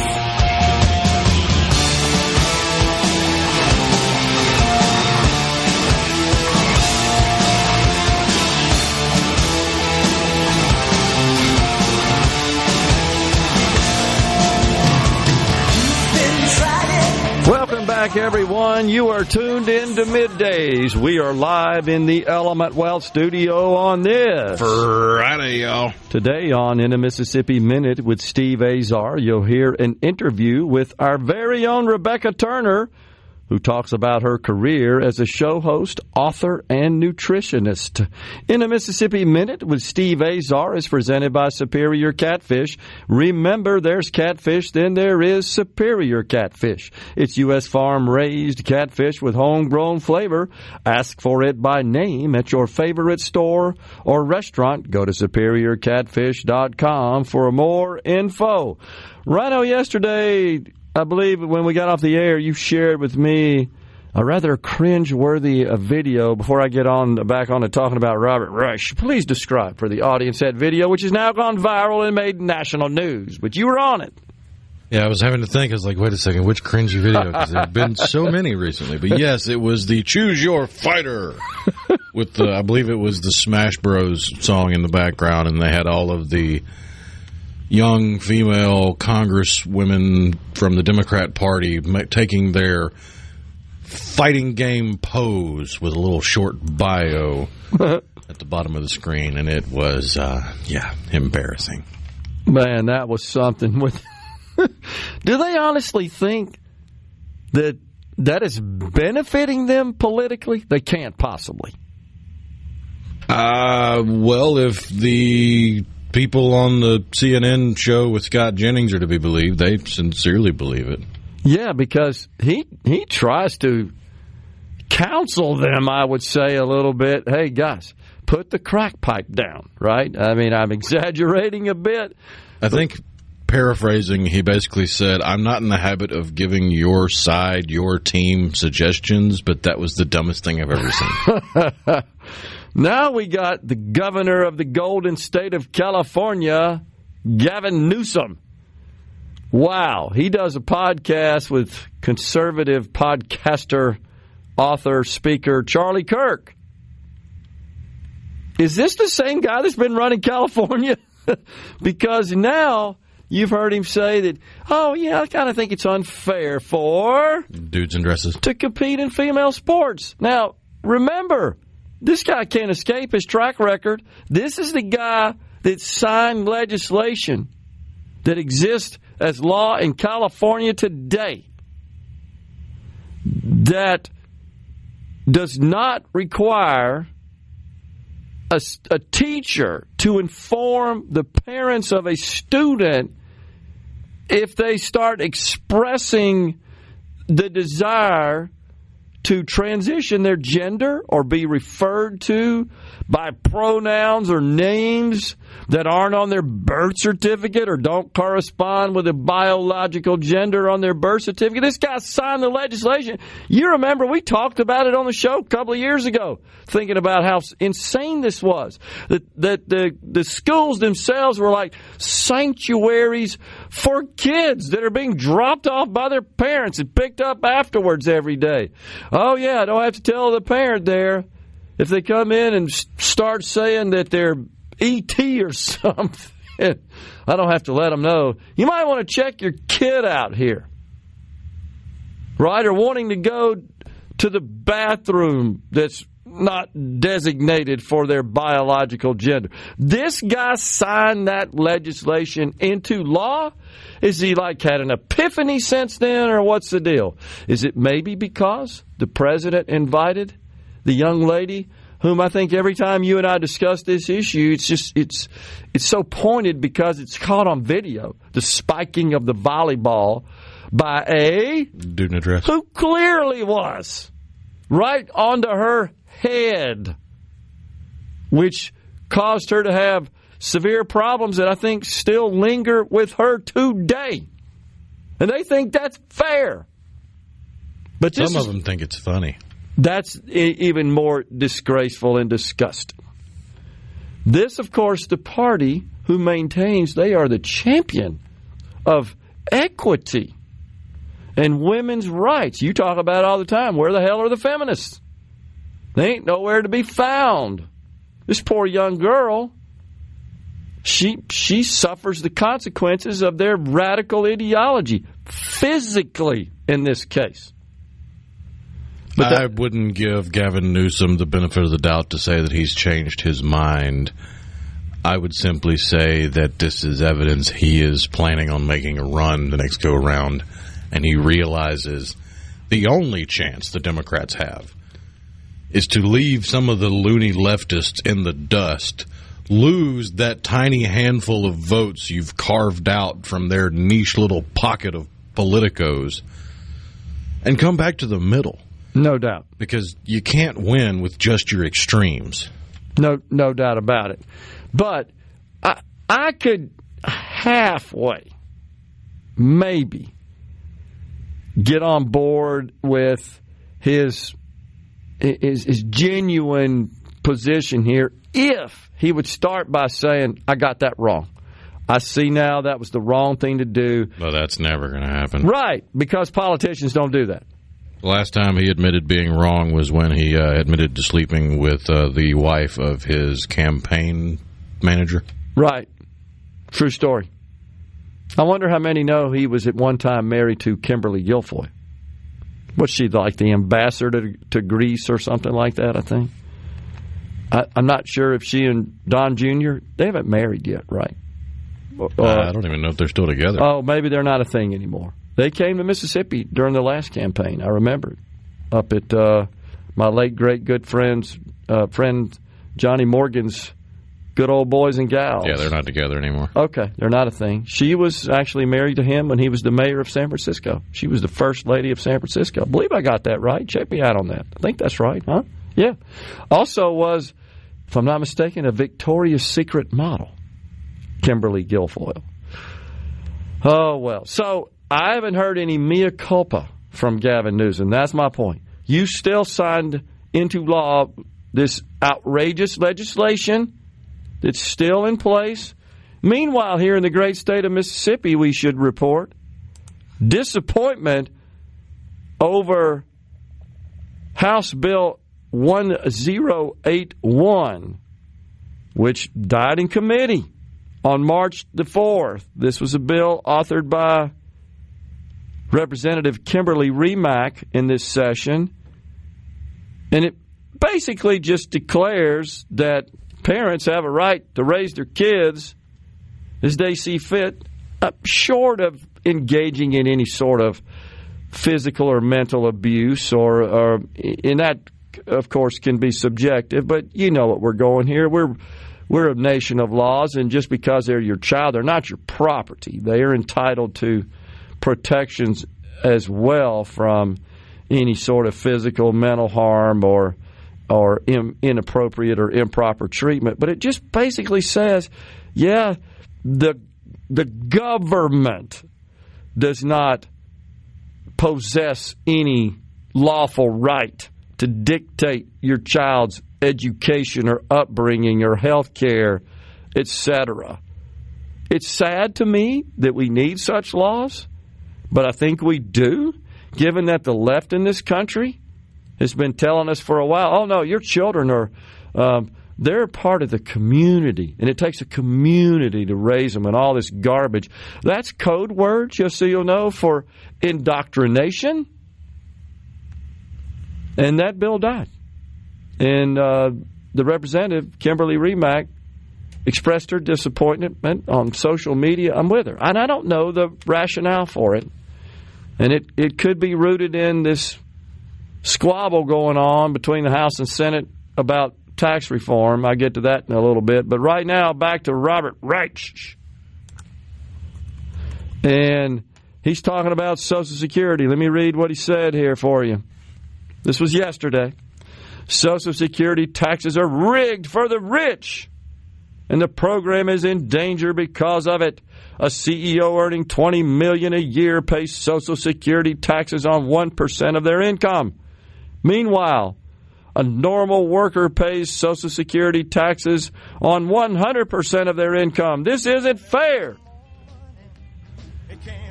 Welcome back, everyone. You are tuned in to Middays. We are live in the Element Wealth studio on this Friday, y'all. Today on In a Mississippi Minute with Steve Azar, you'll hear an interview with our very own Rebecca Turner, who talks about her career as a show host, author, and nutritionist. In a Mississippi Minute with Steve Azar is presented by Superior Catfish. Remember, there's catfish, then there is Superior Catfish. It's U.S. farm-raised catfish with homegrown flavor. Ask for it by name at your favorite store or restaurant. Go to superiorcatfish.com for more info. Rhino, yesterday, I believe when we got off the air, you shared with me a rather cringe-worthy video before I get back on to talking about Robert Rush. Please describe for the audience that video, which has now gone viral and made national news. But you were on it. Yeah, I was having to think. I was like, wait a second, which cringy video? Because there have been so many recently. But yes, it was the Choose Your Fighter with the, I believe it was the Smash Bros. Song in the background, and they had all of the young female congresswomen from the Democrat Party taking their fighting game pose with a little short bio at the bottom of the screen, and it was, embarrassing. Man, that was something. Do they honestly think that is benefiting them politically? They can't possibly. Well, if the people on the CNN show with Scott Jennings are to be believed, they sincerely believe it. Yeah, because he tries to counsel them, I would say, a little bit. Hey, guys, put the crack pipe down, right? I mean, I'm exaggerating a bit. I think, paraphrasing, he basically said, I'm not in the habit of giving your side, your team suggestions, but that was the dumbest thing I've ever seen. Now we got the governor of the Golden State of California, Gavin Newsom. Wow. He does a podcast with conservative podcaster, author, speaker Charlie Kirk. Is this the same guy that's been running California? Because now you've heard him say that, I kind of think it's unfair for dudes in dresses to compete in female sports. Now, remember, this guy can't escape his track record. This is the guy that signed legislation that exists as law in California today that does not require a teacher to inform the parents of a student if they start expressing the desire to transition their gender or be referred to by pronouns or names that aren't on their birth certificate or don't correspond with the biological gender on their birth certificate. This guy signed the legislation. You remember we talked about it on the show a couple of years ago, thinking about how insane this was. That the schools themselves were like sanctuaries for kids that are being dropped off by their parents and picked up afterwards every day. Oh, yeah, I don't have to tell the parent there if they come in and start saying that they're E.T. or something. I don't have to let them know. You might want to check your kid out here. Right? Or wanting to go to the bathroom that's not designated for their biological gender. This guy signed that legislation into law? Is he like had an epiphany since then, or what's the deal? Is it maybe because the president invited the young lady, whom I think every time you and I discuss this issue, it's so pointed because it's caught on video, the spiking of the volleyball by a student address who clearly was right onto her head, which caused her to have severe problems that I think still linger with her today. And they think that's fair. But some of them think it's funny. That's even more disgraceful and disgusting. This, of course, the party who maintains they are the champion of equity and women's rights. You talk about it all the time. Where the hell are the feminists? They ain't nowhere to be found. This poor young girl, she suffers the consequences of their radical ideology, physically in this case. But I wouldn't give Gavin Newsom the benefit of the doubt to say that he's changed his mind. I would simply say that this is evidence he is planning on making a run the next go-around, and he realizes the only chance the Democrats have is to leave some of the loony leftists in the dust, lose that tiny handful of votes you've carved out from their niche little pocket of politicos, and come back to the middle. No doubt. Because you can't win with just your extremes. No doubt about it. But I could halfway, maybe, get on board with his genuine position here if he would start by saying, I got that wrong. I see now that was the wrong thing to do. Well, that's never going to happen. Right, because politicians don't do that. The last time he admitted being wrong was when he admitted to sleeping with the wife of his campaign manager. Right. True story. I wonder how many know he was at one time married to Kimberly Guilfoyle. What's she, like the ambassador to Greece or something like that, I think? I'm not sure if she and Don Jr., they haven't married yet, right? I don't even know if they're still together. Oh, maybe they're not a thing anymore. They came to Mississippi during the last campaign. I remember it. Up at my late, great, good friend Johnny Morgan's good old boys and gals. Yeah, they're not together anymore. Okay, they're not a thing. She was actually married to him when he was the mayor of San Francisco. She was the first lady of San Francisco. I believe I got that right. Check me out on that. I think that's right, huh? Yeah. Also was, if I'm not mistaken, a Victoria's Secret model, Kimberly Guilfoyle. Oh, well. So I haven't heard any mea culpa from Gavin Newsom. That's my point. You still signed into law this outrageous legislation that's still in place. Meanwhile, here in the great state of Mississippi, we should report disappointment over House Bill 1081, which died in committee on March the 4th. This was a bill authored by Representative Kimberly Remack in this session, and it basically just declares that parents have a right to raise their kids as they see fit, short of engaging in any sort of physical or mental abuse, or and that, of course, can be subjective, but you know what we're going here. We're a nation of laws, and just because they're your child, they're not your property. They are entitled to protections as well from any sort of physical, mental harm or inappropriate or improper treatment. But it just basically says, the government does not possess any lawful right to dictate your child's education or upbringing or health care, etc. It's sad to me that we need such laws, but I think we do, given that the left in this country has been telling us for a while, oh, no, your children are they're part of the community, and it takes a community to raise them and all this garbage. That's code word, just so you'll know, for indoctrination. And that bill died. And the representative, Kimberly Remack, expressed her disappointment on social media. I'm with her. And I don't know the rationale for it. And it could be rooted in this squabble going on between the House and Senate about tax reform. I'll get to that in a little bit. But right now, back to Robert Reich. And he's talking about Social Security. Let me read what he said here for you. This was yesterday. Social Security taxes are rigged for the rich, and the program is in danger because of it. A CEO earning $20 million a year pays Social Security taxes on 1% of their income. Meanwhile, a normal worker pays Social Security taxes on 100% of their income. This isn't fair.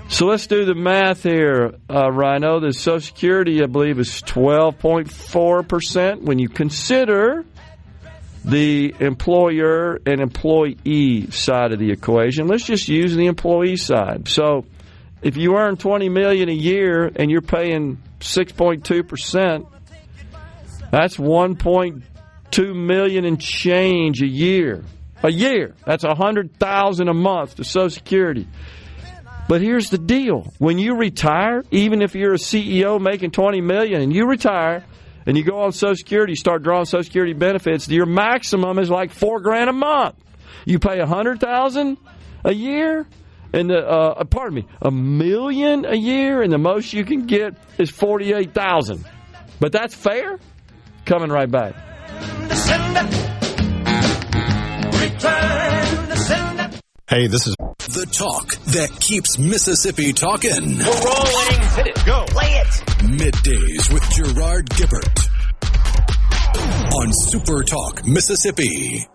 So let's do the math here, Rhino. The Social Security, I believe, is 12.4% when you consider the employer and employee side of the equation. Let's just use the employee side. So if you earn $20 million a year and you're paying 6.2%, that's $1.2 million and change a year. A year. That's $100,000 a month to Social Security. But here's the deal. When you retire, even if you're a CEO making $20 million and you retire and you go on Social Security, you start drawing Social Security benefits, your maximum is like $4,000 a month. You pay $100,000 a year, and $1 million a year, and the most you can get is $48,000. But that's fair? Coming right back. Hey, this is the talk that keeps Mississippi talking. We're rolling. Hit it. Go. Play it. Middays with Gerard Gibert on SuperTalk Mississippi.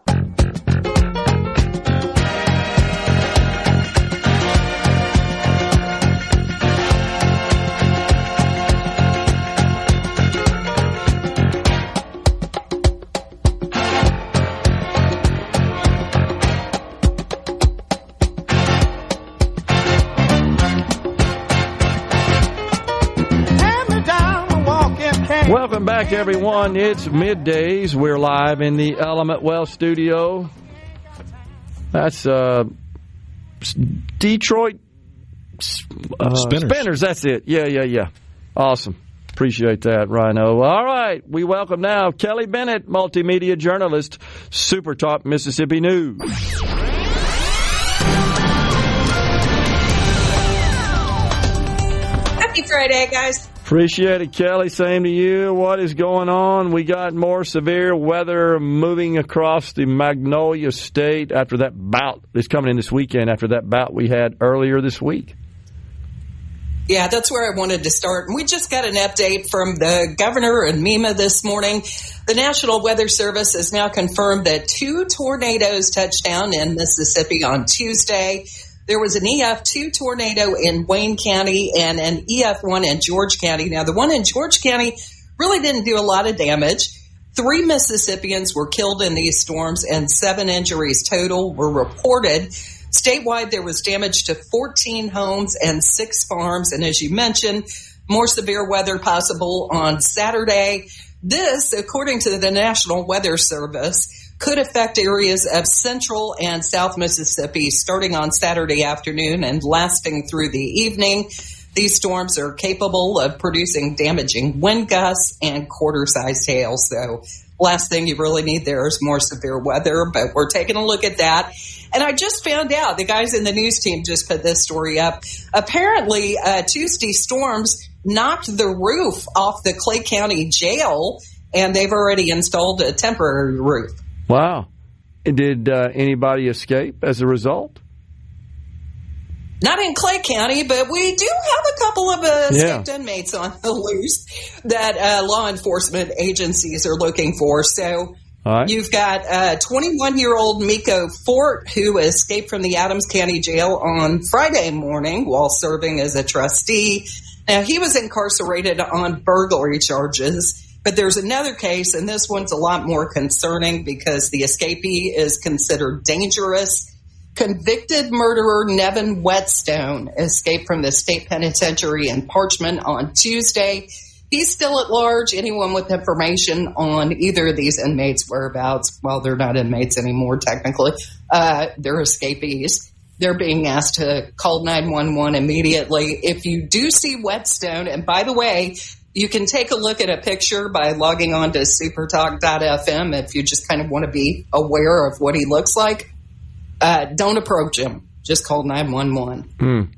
Welcome back, everyone. It's Middays. We're live in the Element Well studio. That's Detroit Spinners. That's it. Yeah. Awesome. Appreciate that, Rhino. All right. We welcome now Kelly Bennett, Multimedia Journalist, SuperTalk Mississippi News. Happy Friday, guys. Appreciate it, Kelly. Same to you. What is going on? We got more severe weather moving across the Magnolia State after that bout that's coming in this weekend, after that bout we had earlier this week. Yeah, that's where I wanted to start. And we just got an update from the governor and MEMA this morning. The National Weather Service has now confirmed that 2 tornadoes touched down in Mississippi on Tuesday. There was an EF2 tornado in Wayne County and an EF1 in George County. Now, the one in George County really didn't do a lot of damage. 3 Mississippians were killed in these storms, and 7 injuries total were reported. Statewide, there was damage to 14 homes and 6 farms. And as you mentioned, more severe weather possible on Saturday. This, according to the National Weather Service, could affect areas of central and south Mississippi starting on Saturday afternoon and lasting through the evening. These storms are capable of producing damaging wind gusts and quarter-sized hail. So last thing you really need there is more severe weather, but we're taking a look at that. And I just found out, the guys in the news team just put this story up. Apparently, Tuesday storms knocked the roof off the Clay County Jail, and they've already installed a temporary roof. Wow. Did anybody escape as a result? Not in Clay County, but we do have a couple of escaped inmates on the loose that law enforcement agencies are looking for. So you've got 21-year-old Miko Fort, who escaped from the Adams County Jail on Friday morning while serving as a trustee. Now, he was incarcerated on burglary charges, but there's another case, and this one's a lot more concerning because the escapee is considered dangerous. Convicted murderer Nevin Whetstone escaped from the state penitentiary in Parchman on Tuesday. He's still at large. Anyone with information on either of these inmates' whereabouts, well, they're not inmates anymore, technically. They're escapees. They're being asked to call 911 immediately. If you do see Whetstone, and by the way, you can take a look at a picture by logging on to SuperTalk.fm if you just kind of want to be aware of what he looks like. Don't approach him. Just call 911.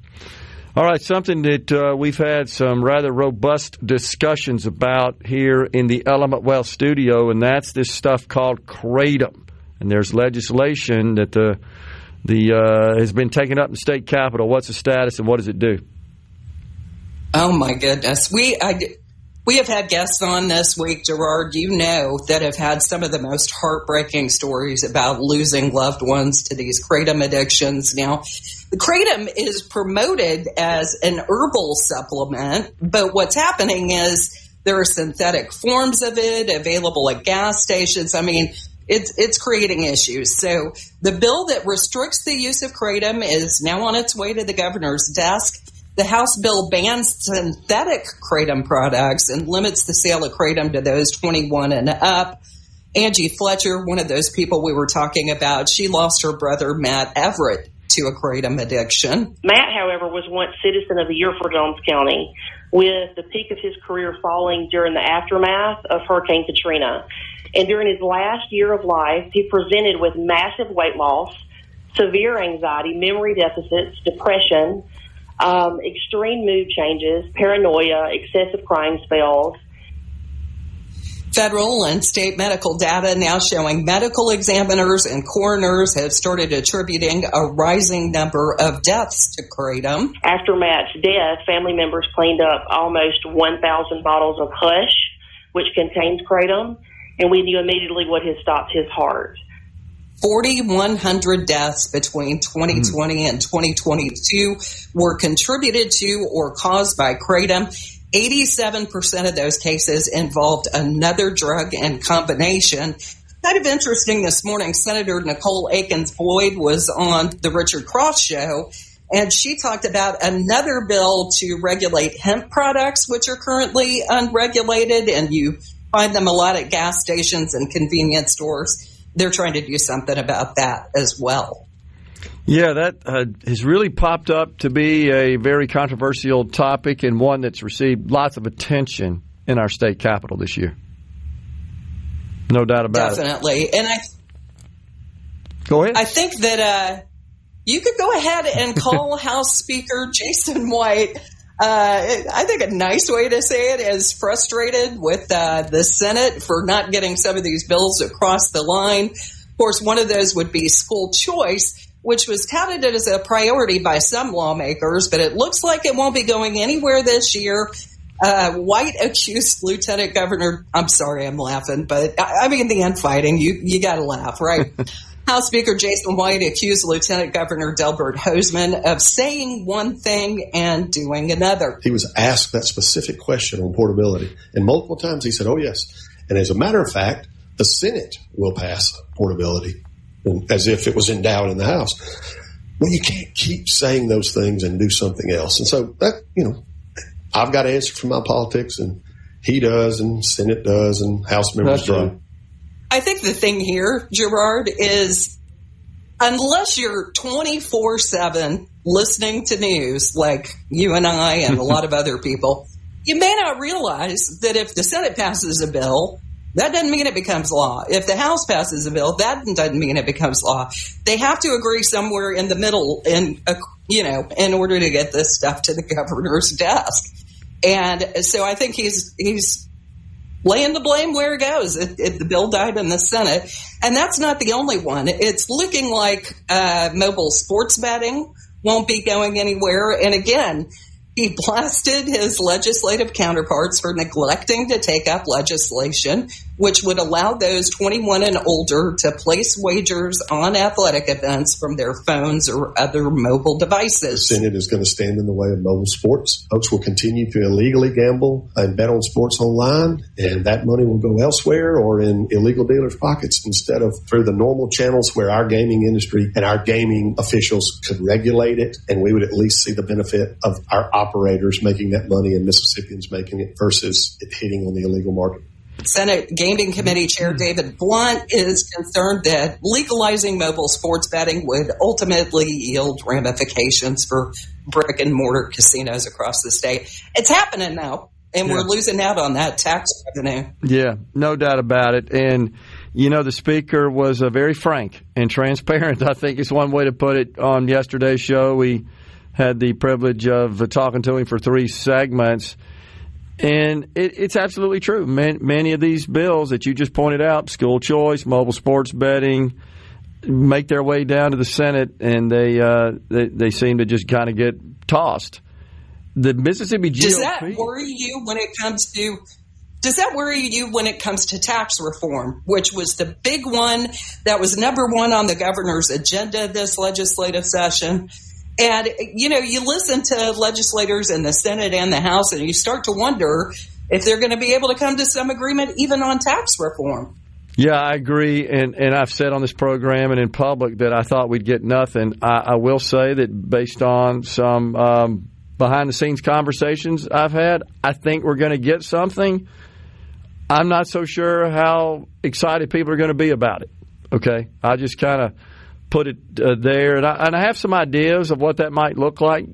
All right, something that we've had some rather robust discussions about here in the Element Wealth studio, and that's this stuff called Kratom. And there's legislation that has been taken up in the state capitol. What's the status and what does it do? Oh, my goodness. We have had guests on this week, Gerard, you know, that have had some of the most heartbreaking stories about losing loved ones to these kratom addictions. Now, the kratom is promoted as an herbal supplement, but what's happening is there are synthetic forms of it available at gas stations. I mean, it's creating issues. So the bill that restricts the use of kratom is now on its way to the governor's desk. The House bill bans synthetic kratom products and limits the sale of kratom to those 21 and up. Angie Fletcher, one of those people we were talking about, she lost her brother, Matt Everett, to a kratom addiction. Matt, however, was once Citizen of the Year for Jones County, with the peak of his career falling during the aftermath of Hurricane Katrina. And during his last year of life, he presented with massive weight loss, severe anxiety, memory deficits, depression, extreme mood changes, paranoia, excessive crying spells. Federal and state medical data now showing medical examiners and coroners have started attributing a rising number of deaths to kratom. After Matt's death, family members cleaned up almost 1,000 bottles of Hush, which contains kratom, and we knew immediately what had stopped his heart. 4,100 deaths between 2020 and 2022 were contributed to or caused by kratom. 87% of those cases involved another drug and combination. Kind of interesting this morning, Senator Nicole Akins-Boyd was on the Richard Cross show, and she talked about another bill to regulate hemp products, which are currently unregulated, and you find them a lot at gas stations and convenience stores. They're trying to do something about that as well. Yeah, that has really popped up to be a very controversial topic and one that's received lots of attention in our state capitol this year. No doubt about it. Definitely. And go ahead. I think that you could go ahead and call House Speaker Jason White. I think a nice way to say it is frustrated with the Senate for not getting some of these bills across the line. Of course, one of those would be school choice, which was touted as a priority by some lawmakers, but it looks like it won't be going anywhere this year. White accused Lieutenant Governor, I'm sorry I'm laughing, but I mean the infighting, you got to laugh, right? House Speaker Jason White accused Lieutenant Governor Delbert Hosemann of saying one thing and doing another. He was asked that specific question on portability, and multiple times he said, oh, yes. And as a matter of fact, the Senate will pass portability, as if it was in doubt in the House. Well, you can't keep saying those things and do something else. And so, that, I've got to answer for my politics, and he does, and Senate does, and House members do. I think the thing here, Gerard, is unless you're 24/7 listening to news like you and I and a lot of other people, you may not realize that if the Senate passes a bill That doesn't mean it becomes law. If the House passes a bill, that doesn't mean it becomes law. They have to agree somewhere in the middle, in order to get this stuff to the governor's desk. And so I think he's laying the blame where it goes. The bill died in the Senate, and that's not the only one. It's looking like mobile sports betting won't be going anywhere. And again, he blasted his legislative counterparts for neglecting to take up legislation which would allow those 21 and older to place wagers on athletic events from their phones or other mobile devices. The Senate is going to stand in the way of mobile sports. Folks will continue to illegally gamble and bet on sports online, and that money will go elsewhere or in illegal dealers' pockets instead of through the normal channels where our gaming industry and our gaming officials could regulate it, and we would at least see the benefit of our operators making that money and Mississippians making it versus it hitting on the illegal market. Senate Gaming Committee Chair David Blunt is concerned that legalizing mobile sports betting would ultimately yield ramifications for brick and mortar casinos across the state. It's happening now, and we're losing out on that tax revenue. Yeah, no doubt about it. And, you know, the speaker was very frank and transparent, I think is one way to put it. On yesterday's show, we had the privilege of talking to him for 3 segments. And it's absolutely true. Many of these bills that you just pointed out, school choice, mobile sports betting, make their way down to the Senate, and they seem to just kind of get tossed. The Mississippi GOP. Does that worry you when it comes to? Does that worry you when it comes to tax reform, which was the big one that was number one on the governor's agenda this legislative session? And, you know, you listen to legislators in the Senate and the House, and you start to wonder if they're going to be able to come to some agreement even on tax reform. Yeah, I agree. And I've said on this program and in public that I thought we'd get nothing. I will say that based on some behind-the-scenes conversations I've had, I think we're going to get something. I'm not so sure how excited people are going to be about it. Okay? I just kind of put it there, and I have some ideas of what that might look like,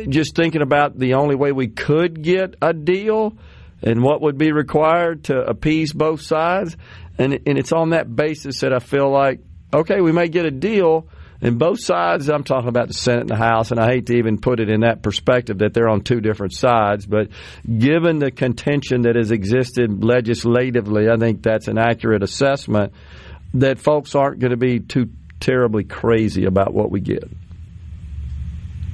just thinking about the only way we could get a deal and what would be required to appease both sides, and it's on that basis that I feel like, okay, we may get a deal, and both sides, I'm talking about the Senate and the House, and I hate to even put it in that perspective that they're on 2 different sides, but given the contention that has existed legislatively, I think that's an accurate assessment that folks aren't going to be too terribly crazy about what we get.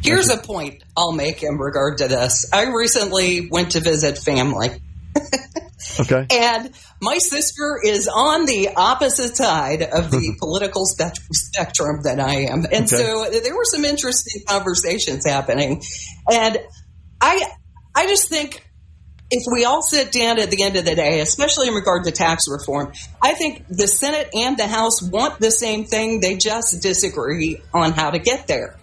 Here's a point I'll make in regard to this. I recently went to visit family. Okay. And my sister is on the opposite side of the political spectrum than I am. And so there were some interesting conversations happening. And I just think if we all sit down at the end of the day, especially in regard to tax reform, I think the Senate and the House want the same thing. They just disagree on how to get there.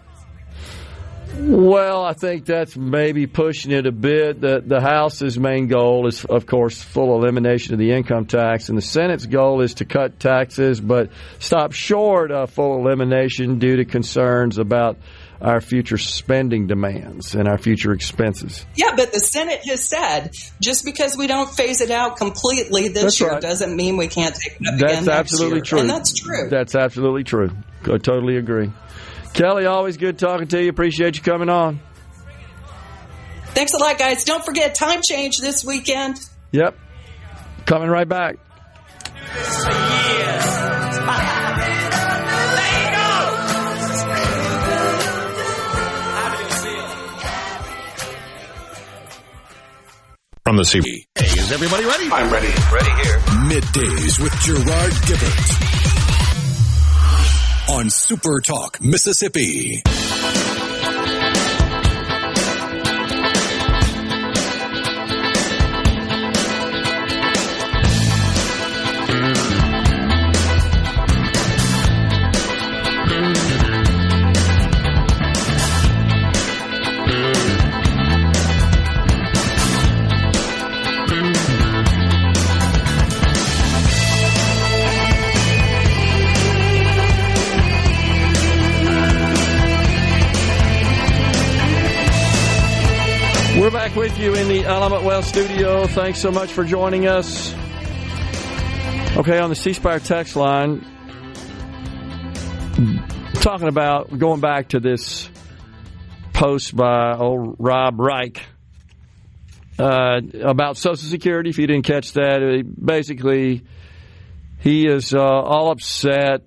Well, I think that's maybe pushing it a bit. The House's main goal is, of course, full elimination of the income tax, and the Senate's goal is to cut taxes but stop short of full elimination due to concerns about our future spending demands and our future expenses. Yeah, but the Senate has said just because we don't phase it out completely this year doesn't mean we can't take it up again next year. True. And that's true. That's absolutely true. I totally agree. Kelly, always good talking to you. Appreciate you coming on. Thanks a lot, guys. Don't forget time change this weekend. Yep. Coming right back. From the CB. Hey, is everybody ready? I'm ready. Ready here. Middays with Gerard Gibert on SuperTalk Mississippi. We're back with you in the Element Well studio. Thanks so much for joining us. Okay, on the C Spire text line, talking about going back to this post by old Rob Reich about Social Security. If you didn't catch that, basically he is all upset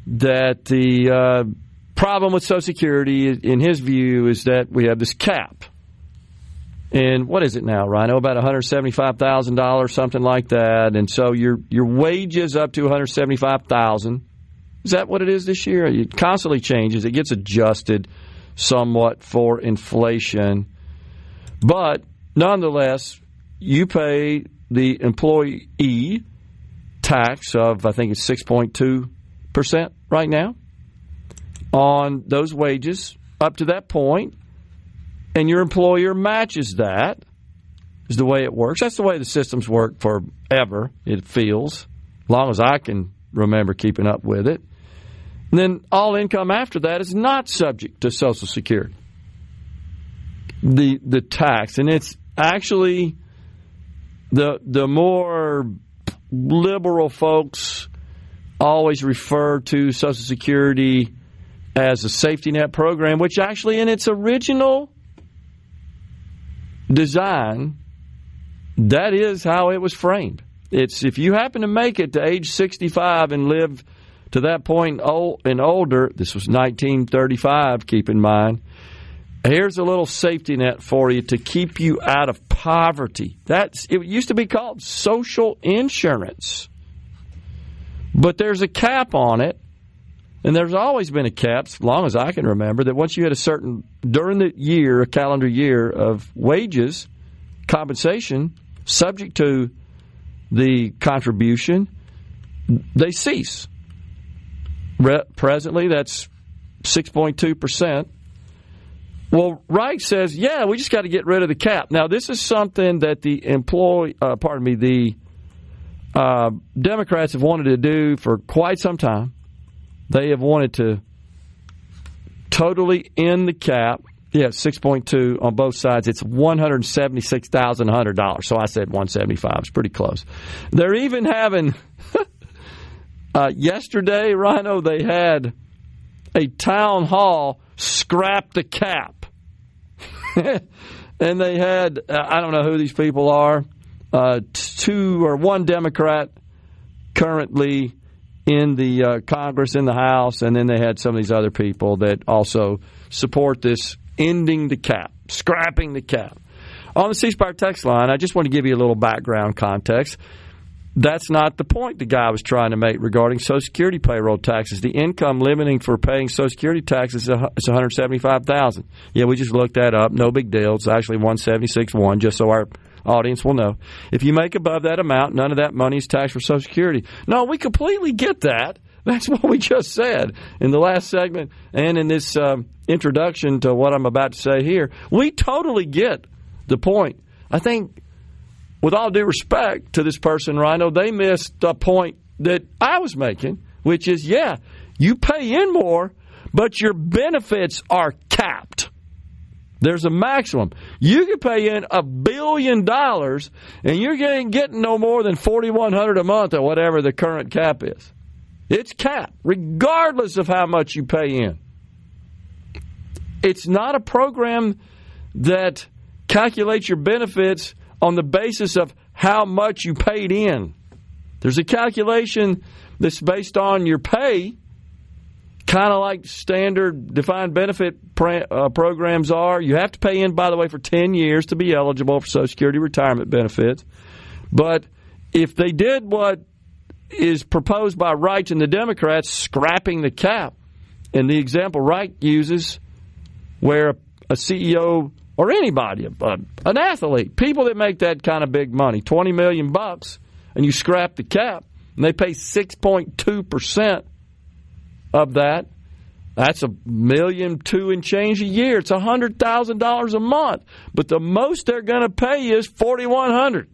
that the problem with Social Security, in his view, is that we have this cap. And what is it now, Rhino? About $175,000, something like that. And so your wages up to $175,000. Is that what it is this year? It constantly changes. It gets adjusted somewhat for inflation. But nonetheless, you pay the employee tax of, I think it's 6.2% right now on those wages up to that point. And your employer matches that, is the way it works. That's the way the systems work forever, it feels, as long as I can remember keeping up with it. And then all income after that is not subject to Social Security, the tax. And it's actually the more liberal folks always refer to Social Security as a safety net program, which actually in its original design, that is how it was framed. It's if you happen to make it to age 65 and live to that point and older, this was 1935, keep in mind, here's a little safety net for you to keep you out of poverty. It used to be called social insurance. But there's a cap on it, and there's always been a cap, as long as I can remember, that once you hit a certain, during the year, a calendar year of wages, compensation, subject to the contribution, they cease. Presently, that's 6.2%. Well, Wright says, yeah, we just got to get rid of the cap. Now, this is something that the Democrats have wanted to do for quite some time. They have wanted to totally end the cap. Yeah, 6.2 on both sides. It's $176,100. So I said 175. It's pretty close. They're even having yesterday, Rhino, they had a town hall scrap the cap. And they had, I don't know who these people are, one Democrat currently in the Congress, in the House, and then they had some of these other people that also support this ending the cap, scrapping the cap. On the C Spire text line, I just want to give you a little background context. That's not the point the guy was trying to make regarding Social Security payroll taxes. The income limiting for paying Social Security taxes is $175,000. Yeah, we just looked that up. No big deal. It's actually $176,100, just so our audience will know. If you make above that amount, none of that money is taxed for Social Security. No, we completely get that. That's what we just said in the last segment and in this introduction to what I'm about to say here. We totally get the point. I think, with all due respect to this person, Rhino, they missed the point that I was making, which is, yeah, you pay in more, but your benefits are capped. There's a maximum. You can pay in $1 billion, and you're getting no more than $4,100 a month or whatever the current cap is. It's capped, regardless of how much you pay in. It's not a program that calculates your benefits on the basis of how much you paid in. There's a calculation that's based on your pay, kind of like standard defined benefit programs are. You have to pay in, by the way, for 10 years to be eligible for Social Security retirement benefits. But if they did what is proposed by Wright and the Democrats, scrapping the cap, and the example Wright uses where a CEO or anybody, an athlete, people that make that kind of big money, $20 million, and you scrap the cap, and they pay 6.2% of that, that's $1.2 million and change a year. It's $100,000 a month. But the most they're going to pay is $4,100.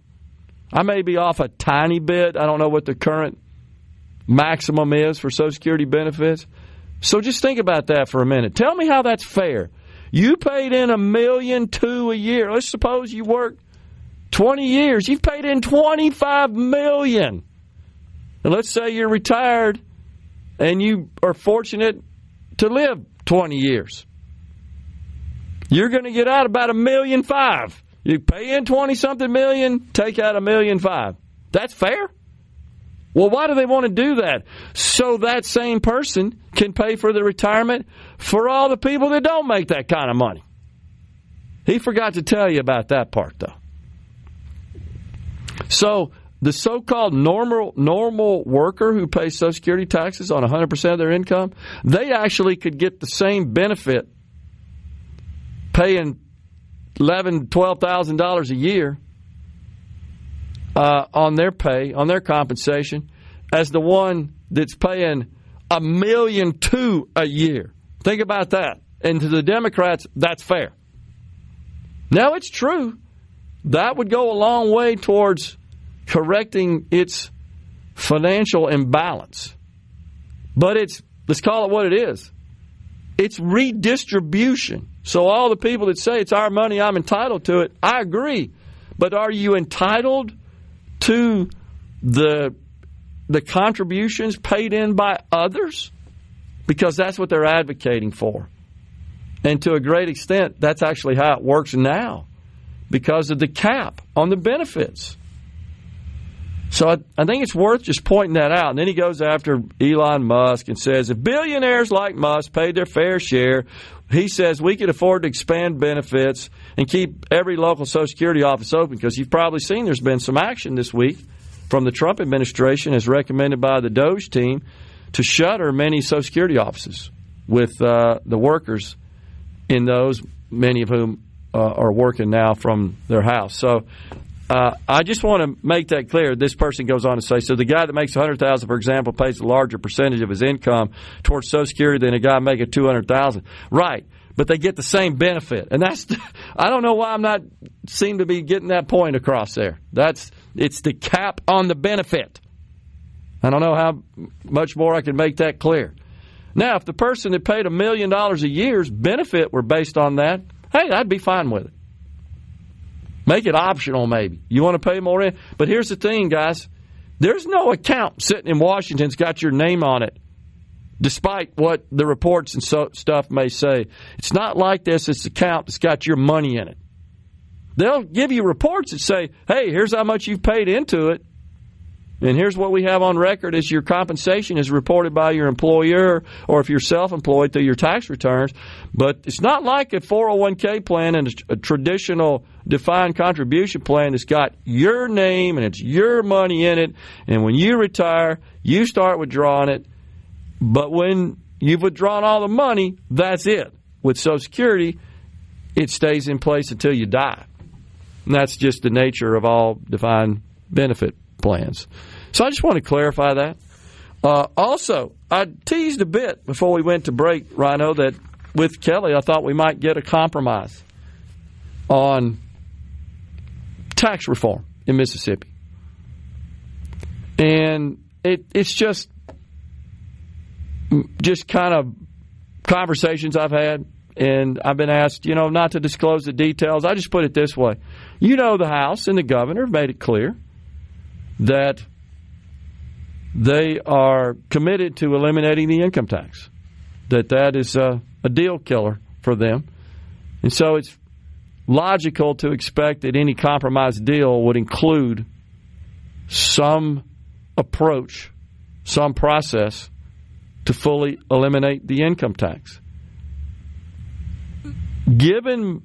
I may be off a tiny bit. I don't know what the current maximum is for Social Security benefits. So just think about that for a minute. Tell me how that's fair. You paid in $1.2 million a year. Let's suppose you work 20 years. You've paid in $25 million And let's say you're retired and you are fortunate to live 20 years. You're going to get out about $1.5 million. You pay in 20-something million, take out $1.5 million. That's fair? Well, why do they want to do that? So that same person can pay for the retirement for all the people that don't make that kind of money. He forgot to tell you about that part, though. So the so-called normal worker who pays Social Security taxes on 100% of their income, they actually could get the same benefit paying $11,000, $12,000 a year on their pay, on their compensation, as the one that's paying $1.2 million a year. Think about that. And to the Democrats, that's fair. Now, it's true. That would go a long way towards correcting its financial imbalance. But let's call it what it is. It's redistribution. So all the people that say it's our money, I'm entitled to it, I agree. But are you entitled to the contributions paid in by others? Because that's what they're advocating for. And to a great extent, that's actually how it works now because of the cap on the benefits. So I think it's worth just pointing that out. And then he goes after Elon Musk and says, if billionaires like Musk paid their fair share, he says we could afford to expand benefits and keep every local Social Security office open, because you've probably seen there's been some action this week from the Trump administration, as recommended by the DOJ team, to shutter many Social Security offices with the workers in those, many of whom are working now from their house. So I just want to make that clear. This person goes on to say, so the guy that makes $100,000, for example, pays a larger percentage of his income towards Social Security than a guy making $200,000. Right, but they get the same benefit. And that's, I don't know why I'm not seem to be getting that point across there. It's the cap on the benefit. I don't know how much more I can make that clear. Now, if the person that paid $1 million a year's benefit were based on that, hey, I'd be fine with it. Make it optional, maybe. You want to pay more in? But here's the thing, guys. There's no account sitting in Washington that's got your name on it, despite what the reports and stuff may say. It's not like this. It's an account that's got your money in it. They'll give you reports that say, hey, here's how much you've paid into it, and here's what we have on record as your compensation is reported by your employer, or if you're self-employed, through your tax returns. But it's not like a 401k plan and a traditional defined contribution plan that's got your name and it's your money in it. And when you retire, you start withdrawing it. But when you've withdrawn all the money, that's it. With Social Security, it stays in place until you die. And that's just the nature of all defined benefit plans. So I just want to clarify that. Also, I teased a bit before we went to break, Rhino, that with Kelly, I thought we might get a compromise on tax reform in Mississippi. And it's just kind of conversations I've had, and I've been asked, not to disclose the details. I just put it this way. The House and the governor have made it clear that they are committed to eliminating the income tax, that is a deal killer for them. And so it's logical to expect that any compromise deal would include some approach, some process to fully eliminate the income tax. Given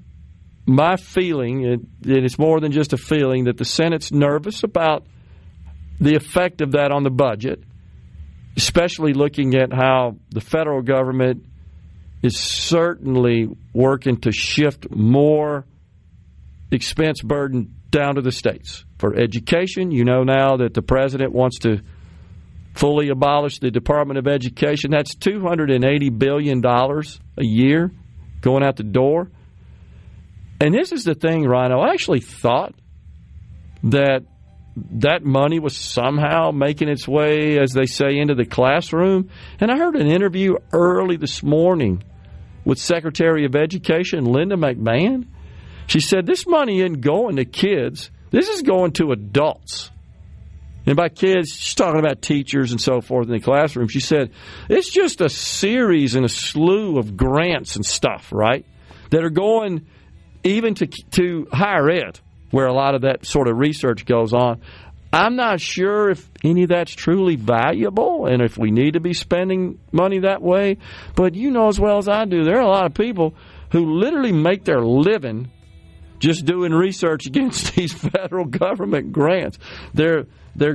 my feeling, and it's more than just a feeling, that the Senate's nervous about the effect of that on the budget, especially looking at how the federal government is certainly working to shift more expense burden down to the states. For education, now that the president wants to fully abolish the Department of Education. That's $280 billion a year going out the door. And this is the thing, Rhino. I actually thought that money was somehow making its way, as they say, into the classroom. And I heard an interview early this morning with Secretary of Education Linda McMahon. She said this money isn't going to kids. This is going to adults. And by kids, she's talking about teachers and so forth in the classroom. She said, it's just a series and a slew of grants and stuff, right, that are going even to higher ed, where a lot of that sort of research goes on. I'm not sure if any of that's truly valuable and if we need to be spending money that way. But you know as well as I do, there are a lot of people who literally make their living just doing research against these federal government grants. They're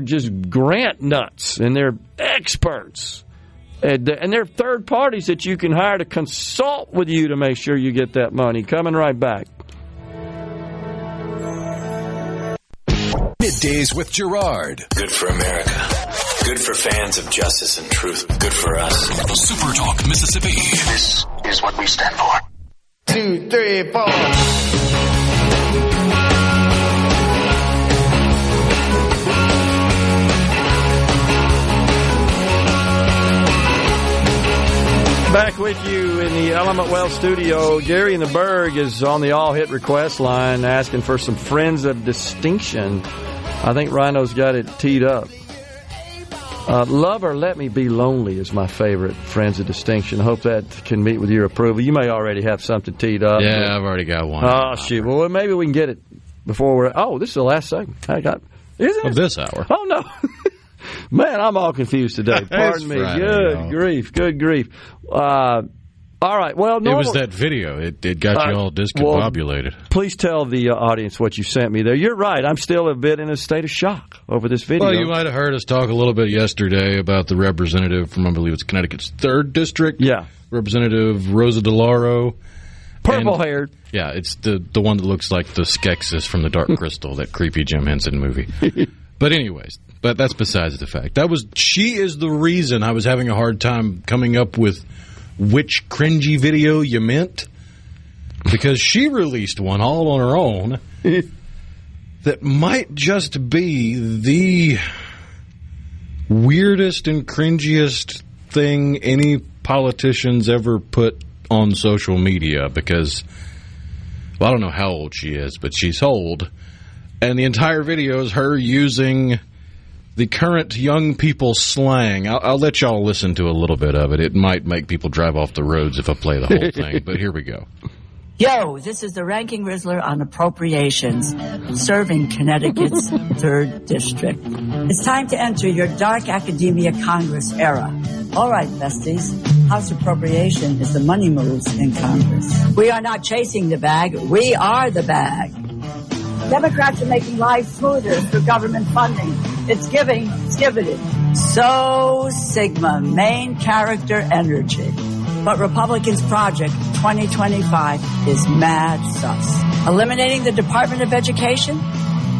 just grant nuts, and they're experts. And they're third parties that you can hire to consult with you to make sure you get that money. Coming right back. Middays with Gerard. Good for America. Good for fans of justice and truth. Good for us. SuperTalk Mississippi. This is what we stand for. 2, 3, 4. Back with you in the Element Well studio. Gary in the Berg is on the all-hit request line asking for some Friends of Distinction. I think Rhino's got it teed up. Love or Let Me Be Lonely is my favorite Friends of Distinction. I hope that can meet with your approval. You may already have something teed up. Yeah, I've already got one. Oh, shoot. Well, maybe we can get it before we're... Oh, this is the last segment. Is it? Of this hour. Oh, no. Man, I'm all confused today. Pardon me. Friday, Good grief. All right. Well, it was that video. It got you all discombobulated. Well, please tell the audience what you sent me there. You're right. I'm still a bit in a state of shock over this video. Well, you might have heard us talk a little bit yesterday about the representative from, I believe it's Connecticut's 3rd District. Yeah. Representative Rosa DeLauro. Purple-haired. Yeah, it's the one that looks like the Skeksis from the Dark Crystal, that creepy Jim Henson movie. But anyways, that's besides the fact. She is the reason I was having a hard time coming up with which cringy video you meant, because she released one all on her own that might just be the weirdest and cringiest thing any politician's ever put on social media, because, well, I don't know how old she is, but she's old, and the entire video is her using the current young people slang. I'll let y'all listen to a little bit of it. It might make people drive off the roads if I play the whole thing, but here we go. Yo, this is the Ranking Rizzler on appropriations, serving Connecticut's 3rd District. It's time to enter your dark academia Congress era. All right, besties, House appropriation is the money moves in Congress. We are not chasing the bag, we are the bag. Democrats are making life smoother through government funding. It's giving, it's giving. So Sigma, main character energy. But Republicans' Project 2025 is mad sus. Eliminating the Department of Education?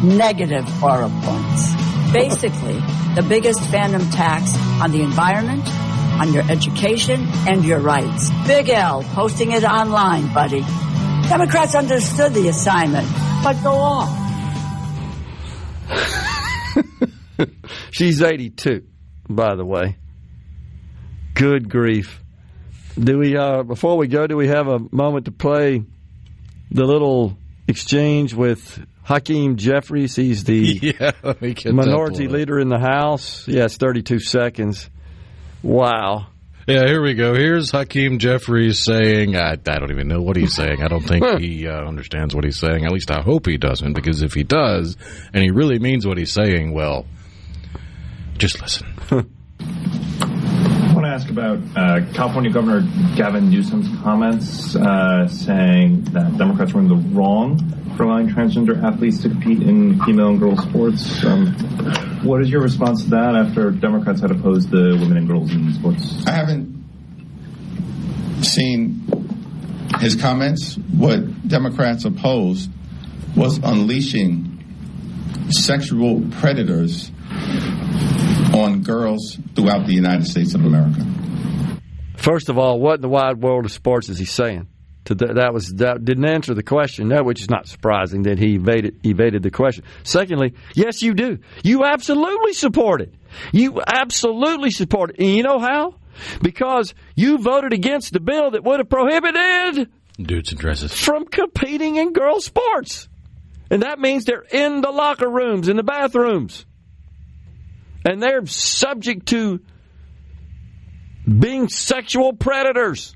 Negative aura points. Basically, the biggest phantom tax on the environment, on your education, and your rights. Big L, posting it online, buddy. Democrats understood the assignment, but go on. She's 82, by the way. Good grief. Do we, before we go, do we have a moment to play the little exchange with Hakeem Jeffries? He's the minority leader in the House. Yeah, it's 32 seconds. Wow. Yeah, here we go. Here's Hakeem Jeffries saying, I don't even know what he's saying. I don't think he understands what he's saying. At least I hope he doesn't, because if he does, and he really means what he's saying, well, just listen. I want to ask about California Governor Gavin Newsom's comments saying that Democrats were in the wrong for allowing transgender athletes to compete in female and girls sports. What is your response to that after Democrats had opposed the women and girls in sports? I haven't seen his comments. What Democrats opposed was unleashing sexual predators on girls throughout the United States of America. First of all, what in the wide world of sports is he saying? That didn't answer the question, which is not surprising that he evaded the question. Secondly, yes, you do. You absolutely support it. You absolutely support it. And you know how? Because you voted against the bill that would have prohibited dudes in dresses from competing in girls' sports. And that means they're in the locker rooms, in the bathrooms. And they're subject to being sexual predators.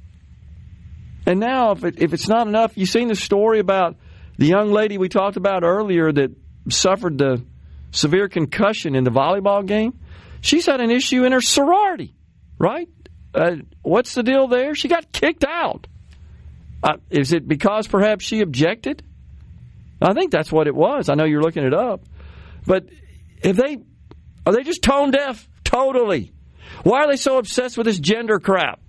And now, if it's not enough, you've seen the story about the young lady we talked about earlier that suffered the severe concussion in the volleyball game. She's had an issue in her sorority, right? What's the deal there? She got kicked out. Is it because perhaps she objected? I think that's what it was. I know you're looking it up. But are they just tone deaf? Totally. Why are they so obsessed with this gender crap?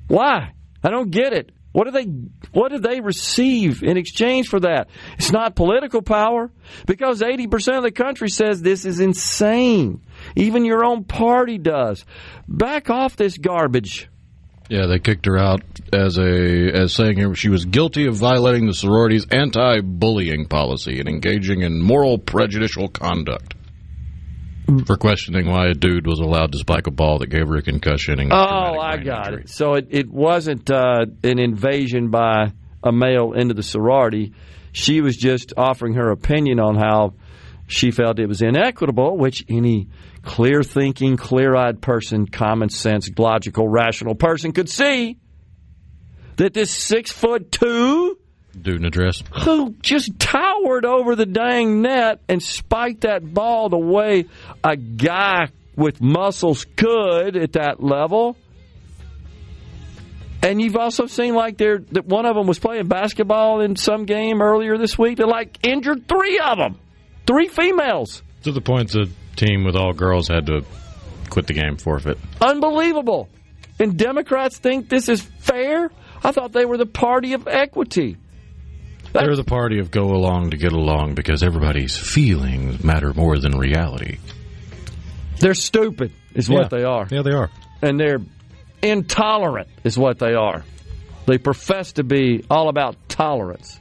Why? I don't get it. What do they receive in exchange for that? It's not political power, because 80% of the country says this is insane. Even your own party does. Back off this garbage. Yeah, they kicked her out as saying she was guilty of violating the sorority's anti-bullying policy and engaging in moral prejudicial conduct for questioning why a dude was allowed to spike a ball that gave her a concussion. And I got it. So it wasn't an invasion by a male into the sorority. She was just offering her opinion on how she felt it was inequitable, which any clear-thinking, clear-eyed person, common sense, logical, rational person could see that this 6'2" dude in a dress who just towered over the dang net and spiked that ball the way a guy with muscles could at that level. And you've also seen that one of them was playing basketball in some game earlier this week. They injured 3 of them, 3 females. To the point the team with all girls had to quit the game, forfeit. Unbelievable. And Democrats think this is fair? I thought they were the party of equity. They're the party of go along to get along because everybody's feelings matter more than reality. They're stupid is what they are. Yeah, they are. And they're intolerant is what they are. They profess to be all about tolerance.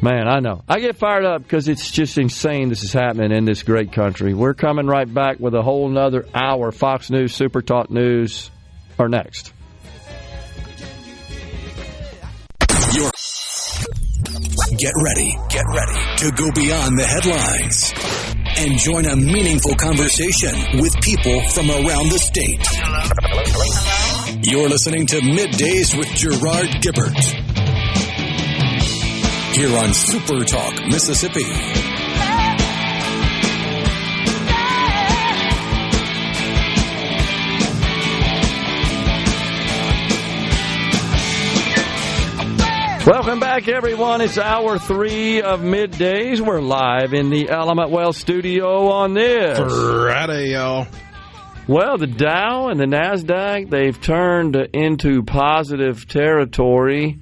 Man, I know. I get fired up because it's just insane this is happening in this great country. We're coming right back with a whole nother hour. Fox News, SuperTalk News are next. Get ready to go beyond the headlines and join a meaningful conversation with people from around the state. Hello? You're listening to Middays with Gerard Gibert here on SuperTalk Mississippi. Welcome back, everyone. It's hour 3 of Middays. We're live in the Element Well studio on this Friday, y'all. Well, the Dow and the NASDAQ, they've turned into positive territory.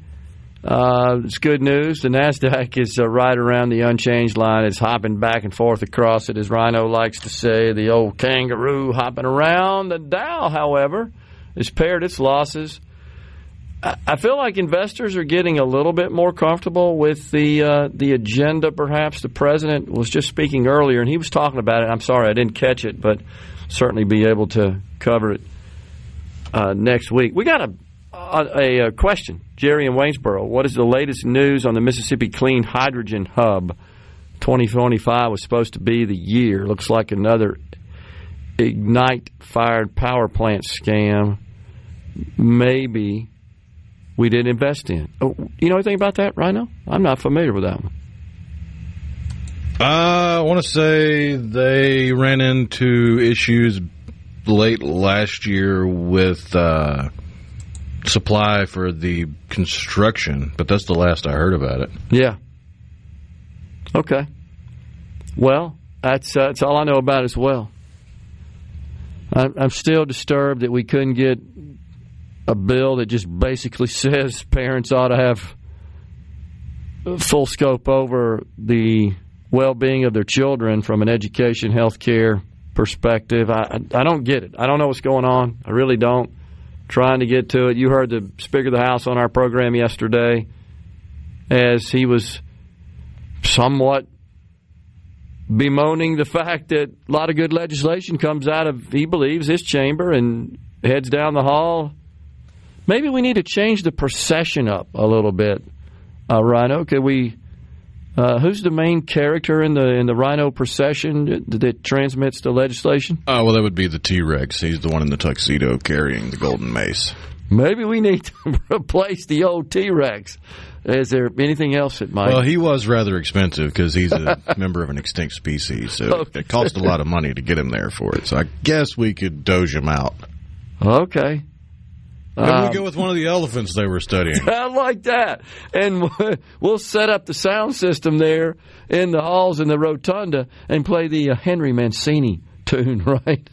It's good news. The NASDAQ is right around the unchanged line. It's hopping back and forth across it, as Rhino likes to say, the old kangaroo hopping around. The Dow, however, has pared its losses. I feel like investors are getting a little bit more comfortable with the agenda, perhaps. The president was just speaking earlier, and he was talking about it. I'm sorry I didn't catch it, but certainly be able to cover it next week. We got a question. Jerry in Waynesboro, what is the latest news on the Mississippi Clean Hydrogen Hub? 2025 was supposed to be the year. Looks like another Ignite-fired power plant scam. Maybe we didn't invest in. Oh, you know anything about that, Rhino? I'm not familiar with that one. I want to say they ran into issues late last year with supply for the construction, but that's the last I heard about it. Yeah. Okay. Well, that's all I know about it as well. I'm still disturbed that we couldn't get a bill that just basically says parents ought to have full scope over the well-being of their children from an education, health care perspective. I don't get it. I don't know what's going on. I really don't. Trying to get to it. You heard the Speaker of the House on our program yesterday as he was somewhat bemoaning the fact that a lot of good legislation comes out of, he believes, his chamber and heads down the hall. Maybe we need to change the procession up a little bit, Rhino. Could we Who's the main character in the rhino procession that transmits the legislation? Well, that would be the T-Rex. He's the one in the tuxedo carrying the golden mace. Maybe we need to replace the old T-Rex. Is there anything else that might? Well, he was rather expensive because he's a member of an extinct species, so it cost a lot of money to get him there for it. So I guess we could doge him out. Okay. Maybe we go with one of the elephants they were studying. I like that. And we'll set up the sound system there in the halls in the rotunda and play the Henry Mancini tune, right?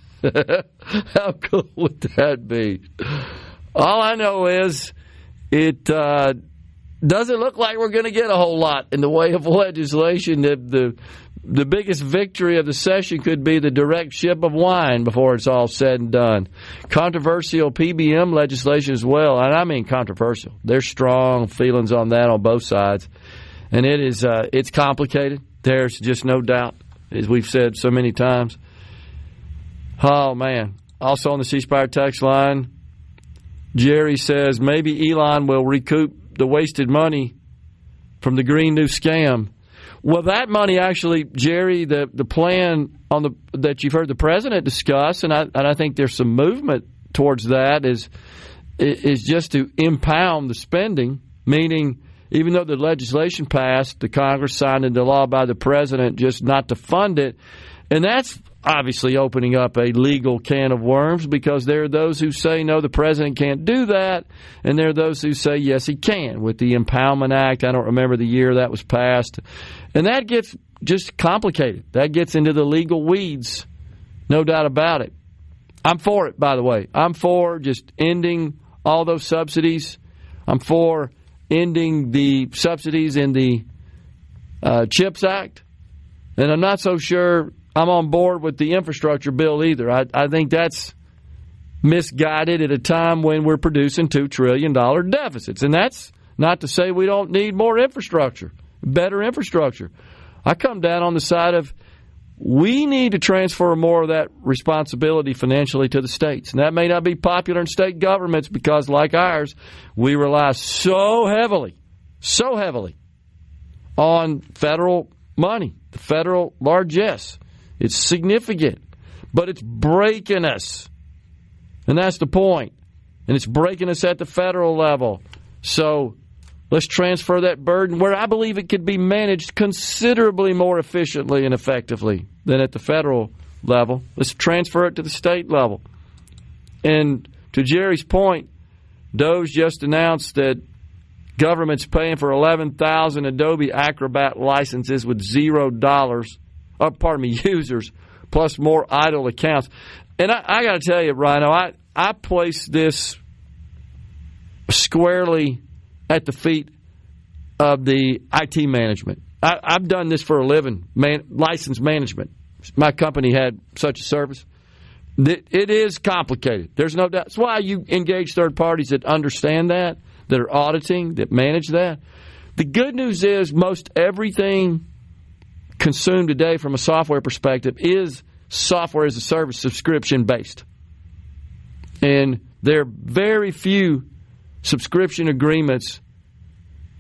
How cool would that be? All I know is it doesn't look like we're going to get a whole lot in the way of legislation. The biggest victory of the session could be the direct ship of wine before it's all said and done. Controversial PBM legislation as well, and I mean controversial. There's strong feelings on that on both sides, and it's complicated. There's just no doubt, as we've said so many times. Oh, man. Also on the C Spire text line, Jerry says maybe Elon will recoup the wasted money from the Green New scam. Well, that money actually, Jerry, the plan that you've heard the president discuss, and I think there's some movement towards that, is just to impound the spending, meaning even though the legislation passed, the Congress signed into law by the president just not to fund it. And that's obviously opening up a legal can of worms, because there are those who say, no, the president can't do that, and there are those who say, yes, he can, with the Impoundment Act. I don't remember the year that was passed. And that gets just complicated. That gets into the legal weeds, no doubt about it. I'm for it, by the way. I'm for just ending all those subsidies. I'm for ending the subsidies in the CHIPS Act. And I'm not so sure I'm on board with the infrastructure bill either. I think that's misguided at a time when we're producing $2 trillion deficits. And that's not to say we don't need more infrastructure, better infrastructure. I come down on the side of we need to transfer more of that responsibility financially to the states. And that may not be popular in state governments because, like ours, we rely so heavily on federal money, the federal largesse. It's significant, but it's breaking us. And that's the point. And it's breaking us at the federal level. So let's transfer that burden where I believe it could be managed considerably more efficiently and effectively than at the federal level. Let's transfer it to the state level. And to Jerry's point, DOJ just announced that government's paying for 11,000 Adobe Acrobat licenses with users, plus more idle accounts. And I got to tell you, Rhino, I place this squarely at the feet of the IT management. I've done this for a living, license management. My company had such a service. It is complicated. There's no doubt. That's why you engage third parties that understand that are auditing, that manage that. The good news is most everything consumed today from a software perspective is software as a service subscription based. And there are very few subscription agreements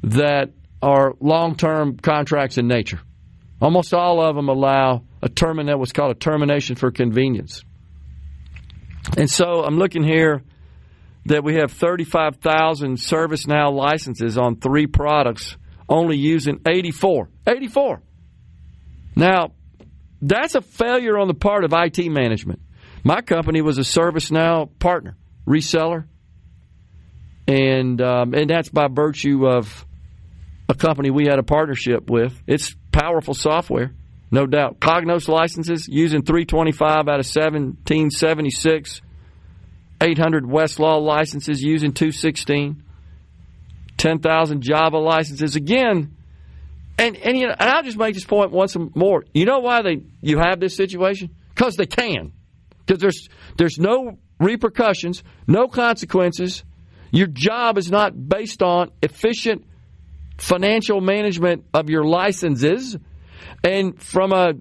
that are long-term contracts in nature. Almost all of them allow what's called a termination for convenience. And so I'm looking here that we have 35,000 ServiceNow licenses on 3 products, only using 84. 84! Now, that's a failure on the part of IT management. My company was a ServiceNow partner, reseller, and that's by virtue of a company we had a partnership with. It's powerful software, no doubt. Cognos licenses using 325 out of 1776. 800 Westlaw licenses using 216. 10,000 Java licenses. Again, and I'll just make this point once more. You know why you have this situation? Because they can. Because there's no repercussions, no consequences. Your job is not based on efficient financial management of your licenses. And from a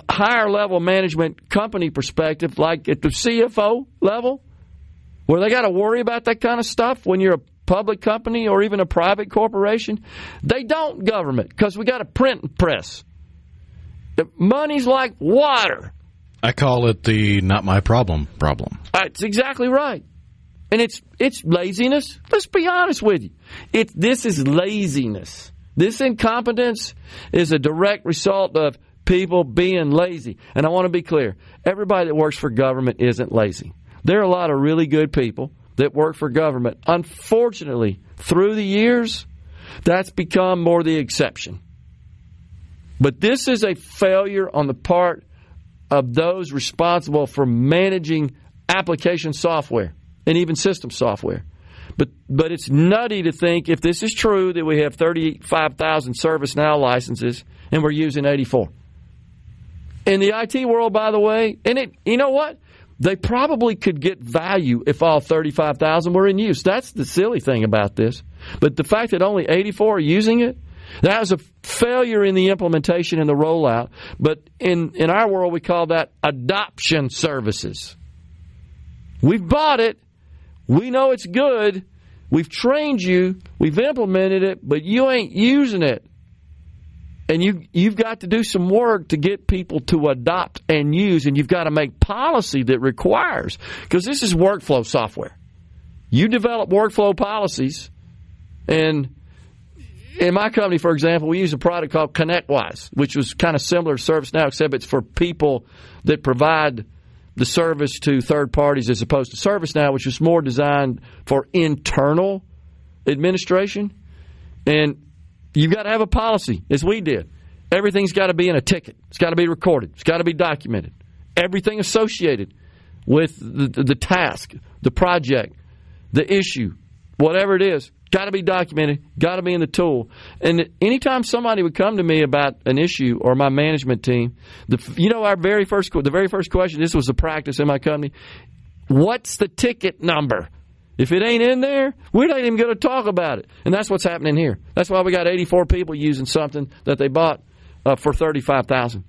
higher level management company perspective, like at the CFO level, where they got to worry about that kind of stuff when you're public company or even a private corporation, they don't government because we got a print press. Money's like water. I call it the not my problem problem. That's exactly right. And it's laziness. Let's be honest with you. This is laziness. This incompetence is a direct result of people being lazy. And I want to be clear. Everybody that works for government isn't lazy. There are a lot of really good people that work for government. Unfortunately, through the years, that's become more the exception. But this is a failure on the part of those responsible for managing application software and even system software. But it's nutty to think, if this is true, that we have 35,000 ServiceNow licenses and we're using 84. In the IT world, by the way, you know what? They probably could get value if all 35,000 were in use. That's the silly thing about this. But the fact that only 84 are using it, that was a failure in the implementation and the rollout. But in our world, we call that adoption services. We've bought it. We know it's good. We've trained you. We've implemented it, but you ain't using it. And you've got to do some work to get people to adopt and use, and you've got to make policy that requires, because this is workflow software. You develop workflow policies, and in my company, for example, we use a product called ConnectWise, which was kind of similar to ServiceNow, except it's for people that provide the service to third parties as opposed to ServiceNow, which was more designed for internal administration. And you've got to have a policy, as we did. Everything's got to be in a ticket. It's got to be recorded. It's got to be documented. Everything associated with the task, the project, the issue, whatever it is, got to be documented, got to be in the tool. And anytime somebody would come to me about an issue, or my management team, the very first question, this was a practice in my company, what's the ticket number? If it ain't in there, we ain't even going to talk about it. And that's what's happening here. That's why we got 84 people using something that they bought for $35,000.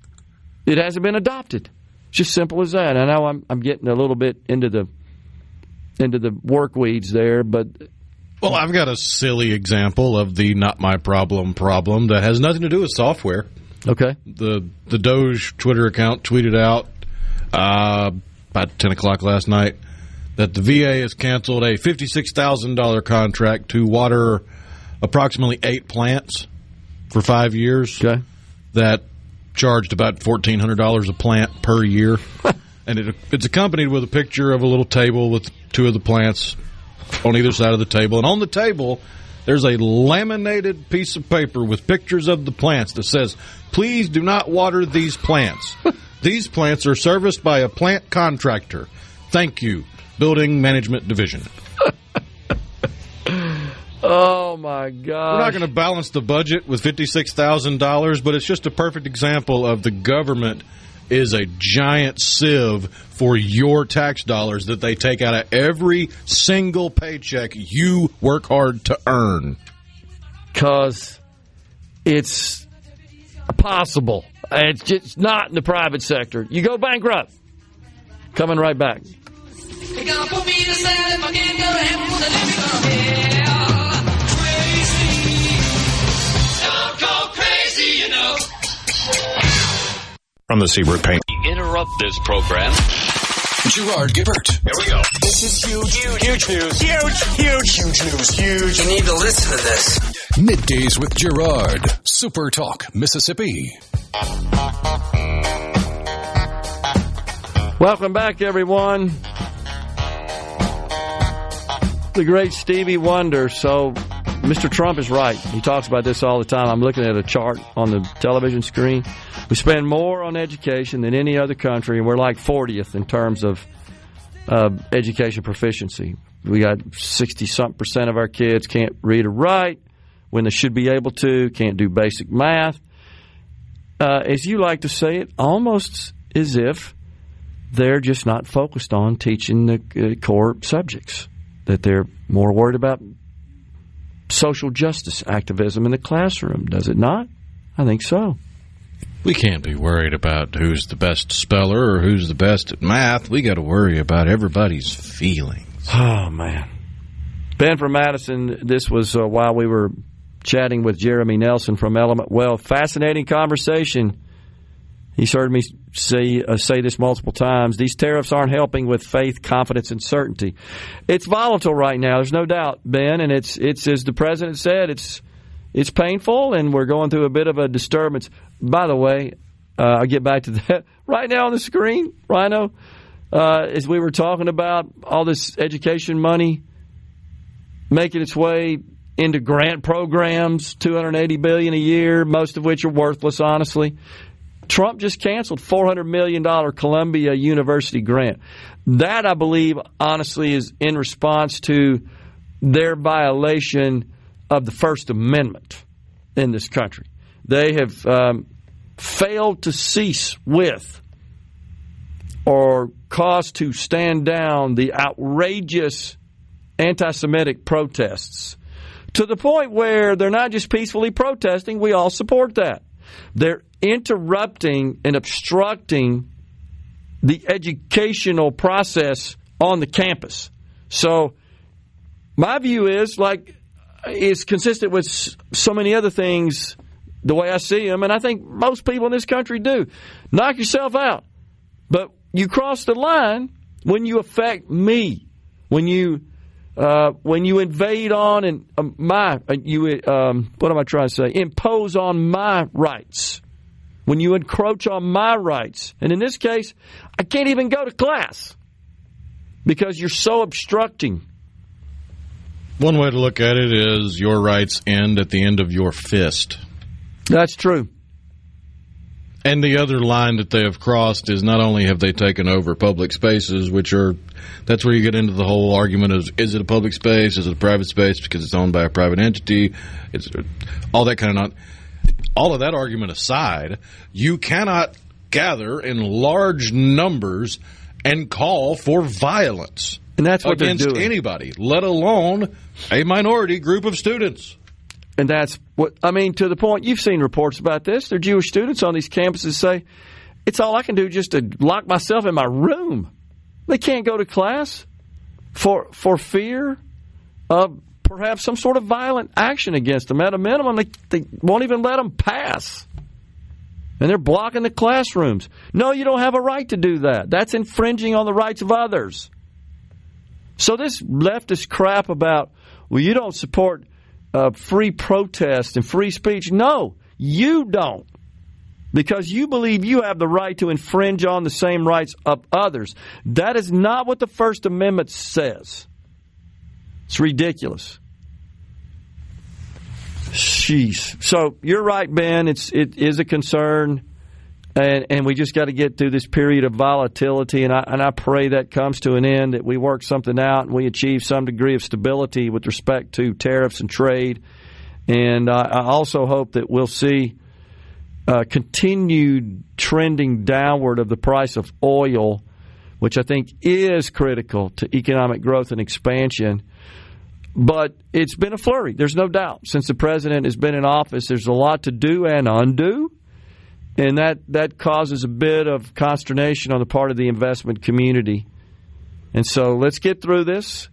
It hasn't been adopted. It's just simple as that. I know I'm getting a little bit into the work weeds there, but well, I've got a silly example of the not my problem that has nothing to do with software. Okay. The Doge Twitter account tweeted out about 10 o'clock last night that the VA has canceled a $56,000 contract to water approximately 8 plants for 5 years. Okay. That charged about $1,400 a plant per year. And it's accompanied with a picture of a little table with 2 of the plants on either side of the table. And on the table, there's a laminated piece of paper with pictures of the plants that says, "Please do not water these plants. These plants are serviced by a plant contractor. Thank you. Building Management Division." Oh, my God. We're not going to balance the budget with $56,000, but it's just a perfect example of the government is a giant sieve for your tax dollars that they take out of every single paycheck you work hard to earn. Because it's possible. It's just not in the private sector. You go bankrupt. Coming right back. From the Seabrook Paint. Interrupt this program. Gerard Gibert. Here we go. This is huge news. Huge news. You need to listen to this. Middays with Gerard. SuperTalk, Mississippi. Welcome back, everyone. The great Stevie Wonder. So, Mr. Trump is right. He talks about this all the time. I'm looking at a chart on the television screen. We spend more on education than any other country, and we're like 40th in terms of education proficiency. We got 60-something% of our kids can't read or write when they should be able to, can't do basic math. As you like to say it, almost as if they're just not focused on teaching the core subjects, that they're more worried about social justice activism in the classroom. Does it not? I think so. We can't be worried about who's the best speller or who's the best at math. We got to worry about everybody's feelings. Oh, man. Ben from Madison, this was while we were chatting with Jeremy Nelson from Element Wealth. Fascinating conversation. He's heard me say this multiple times. These tariffs aren't helping with faith, confidence, and certainty. It's volatile right now. There's no doubt, Ben, and it's as the president said, it's painful, and we're going through a bit of a disturbance. By the way, I'll get back to that. Right now on the screen, Rhino, as we were talking about all this education money making its way into grant programs, $280 billion a year, most of which are worthless, honestly. Trump just canceled $400 million Columbia University grant. That, I believe, honestly, is in response to their violation of the First Amendment in this country. They have failed to cease with or cause to stand down the outrageous anti-Semitic protests to the point where they're not just peacefully protesting. We all support that. They're interrupting and obstructing the educational process on the campus. So my view is, like, it's consistent with so many other things the way I see them, and I think most people in this country do. Knock yourself out. But you cross the line when you affect me, when you invade on and what am I trying to say? Impose on my rights. When you encroach on my rights. And in this case, I can't even go to class because you're so obstructing. One way to look at it is your rights end at the end of your fist. That's true. And the other line that they have crossed is not only have they taken over public spaces, that's where you get into the whole argument of, is it a public space, is it a private space because it's owned by a private entity, it's all that kind of all of that argument aside, you cannot gather in large numbers and call for violence and that's what against they're doing. Anybody, let alone a minority group of students. And that's what, I mean, to the point, you've seen reports about this. There are Jewish students on these campuses say, it's all I can do just to lock myself in my room. They can't go to class for fear of perhaps some sort of violent action against them. At a minimum, they won't even let them pass. And they're blocking the classrooms. No, you don't have a right to do that. That's infringing on the rights of others. So this leftist crap about, well, you don't support free protest and free speech. No, you don't. Because you believe you have the right to infringe on the same rights of others. That is not what the First Amendment says. It's ridiculous. Jeez. So you're right, Ben. It is a concern, and we just got to get through this period of volatility. And I pray that comes to an end, that we work something out and we achieve some degree of stability with respect to tariffs and trade. And I also hope that we'll see continued trending downward of the price of oil, which I think is critical to economic growth and expansion. But it's been a flurry, there's no doubt. Since the president has been in office, there's a lot to do and undo, and that causes a bit of consternation on the part of the investment community. And so let's get through this.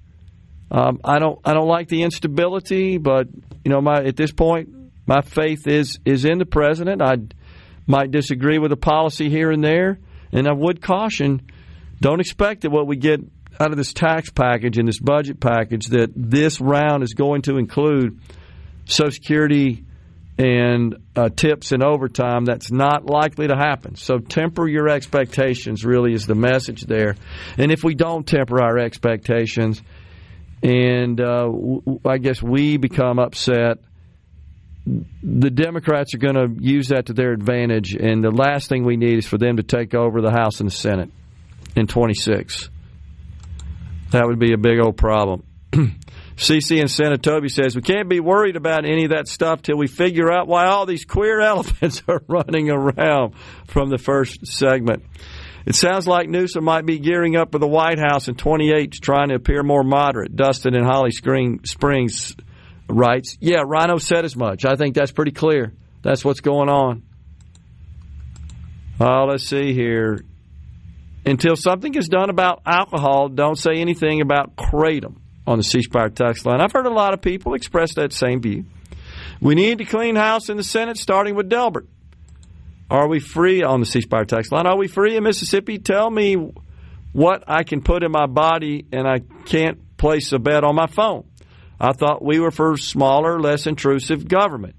I don't like the instability, but at this point, my faith is in the president. I might disagree with a policy here and there, and I would caution, don't expect that what we get out of this tax package and this budget package, that this round is going to include Social Security and tips and overtime. That's not likely to happen. So temper your expectations, really, is the message there. And if we don't temper our expectations and I guess we become upset, the Democrats are going to use that to their advantage, and the last thing we need is for them to take over the House and the Senate in 26. That would be a big old problem. CC in Senatobi says, we can't be worried about any of that stuff till we figure out why all these queer elephants are running around from the first segment. It sounds like Newsom might be gearing up for the White House in 28, trying to appear more moderate. Dustin in Holly Springs writes, yeah, Rhino said as much. I think that's pretty clear. That's what's going on. Let's see here. Until something is done about alcohol, don't say anything about kratom. on the C Spire text line. I've heard a lot of people express that same view. We need to clean house in the Senate, starting with Delbert. Are we free on the C Spire text line? Are we free in Mississippi? Tell me what I can put in my body, and I can't place a bet on my phone. I thought we were for smaller, less intrusive government.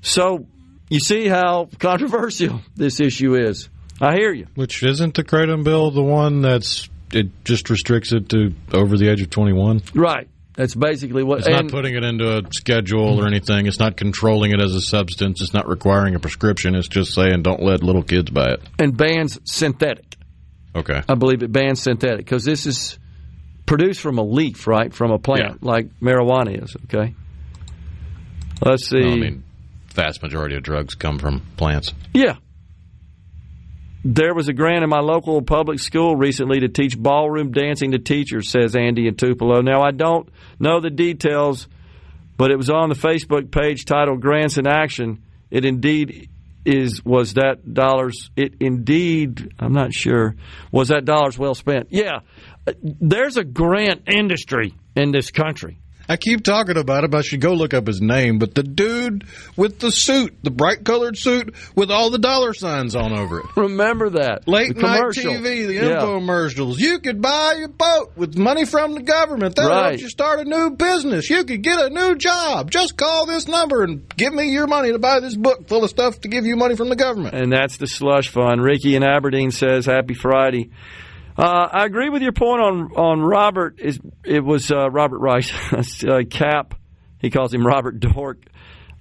So you see how controversial this issue is. I hear you. Which isn't the Kratom bill the one it just restricts it to over the age of 21? Right. That's basically what... It's not putting it into a schedule or anything. It's not controlling it as a substance. It's not requiring a prescription. It's just saying don't let little kids buy it. And bans synthetic. Okay. I believe it bans synthetic because this is produced from a leaf, right? From a plant, like marijuana is, okay? Let's see. No, I mean, vast majority of drugs come from plants. Yeah. There was a grant in my local public school recently to teach ballroom dancing to teachers, says Andy in Tupelo. Now, I don't know the details, but it was on the Facebook page titled Grants in Action. It indeed was that dollars well spent? Yeah. There's a grant industry in this country. I keep talking about it, but I should go look up his name. But the dude with the suit, the bright-colored suit with all the dollar signs on over it. Remember that. Late-night TV, the infomercials. You could buy a boat with money from the government. That'll help you start a new business. You could get a new job. Just call this number and give me your money to buy this book full of stuff to give you money from the government. And that's the slush fund. Ricky in Aberdeen says, Happy Friday. I agree with your point on Robert. It was Robert Rice, Cap. He calls him Robert Dork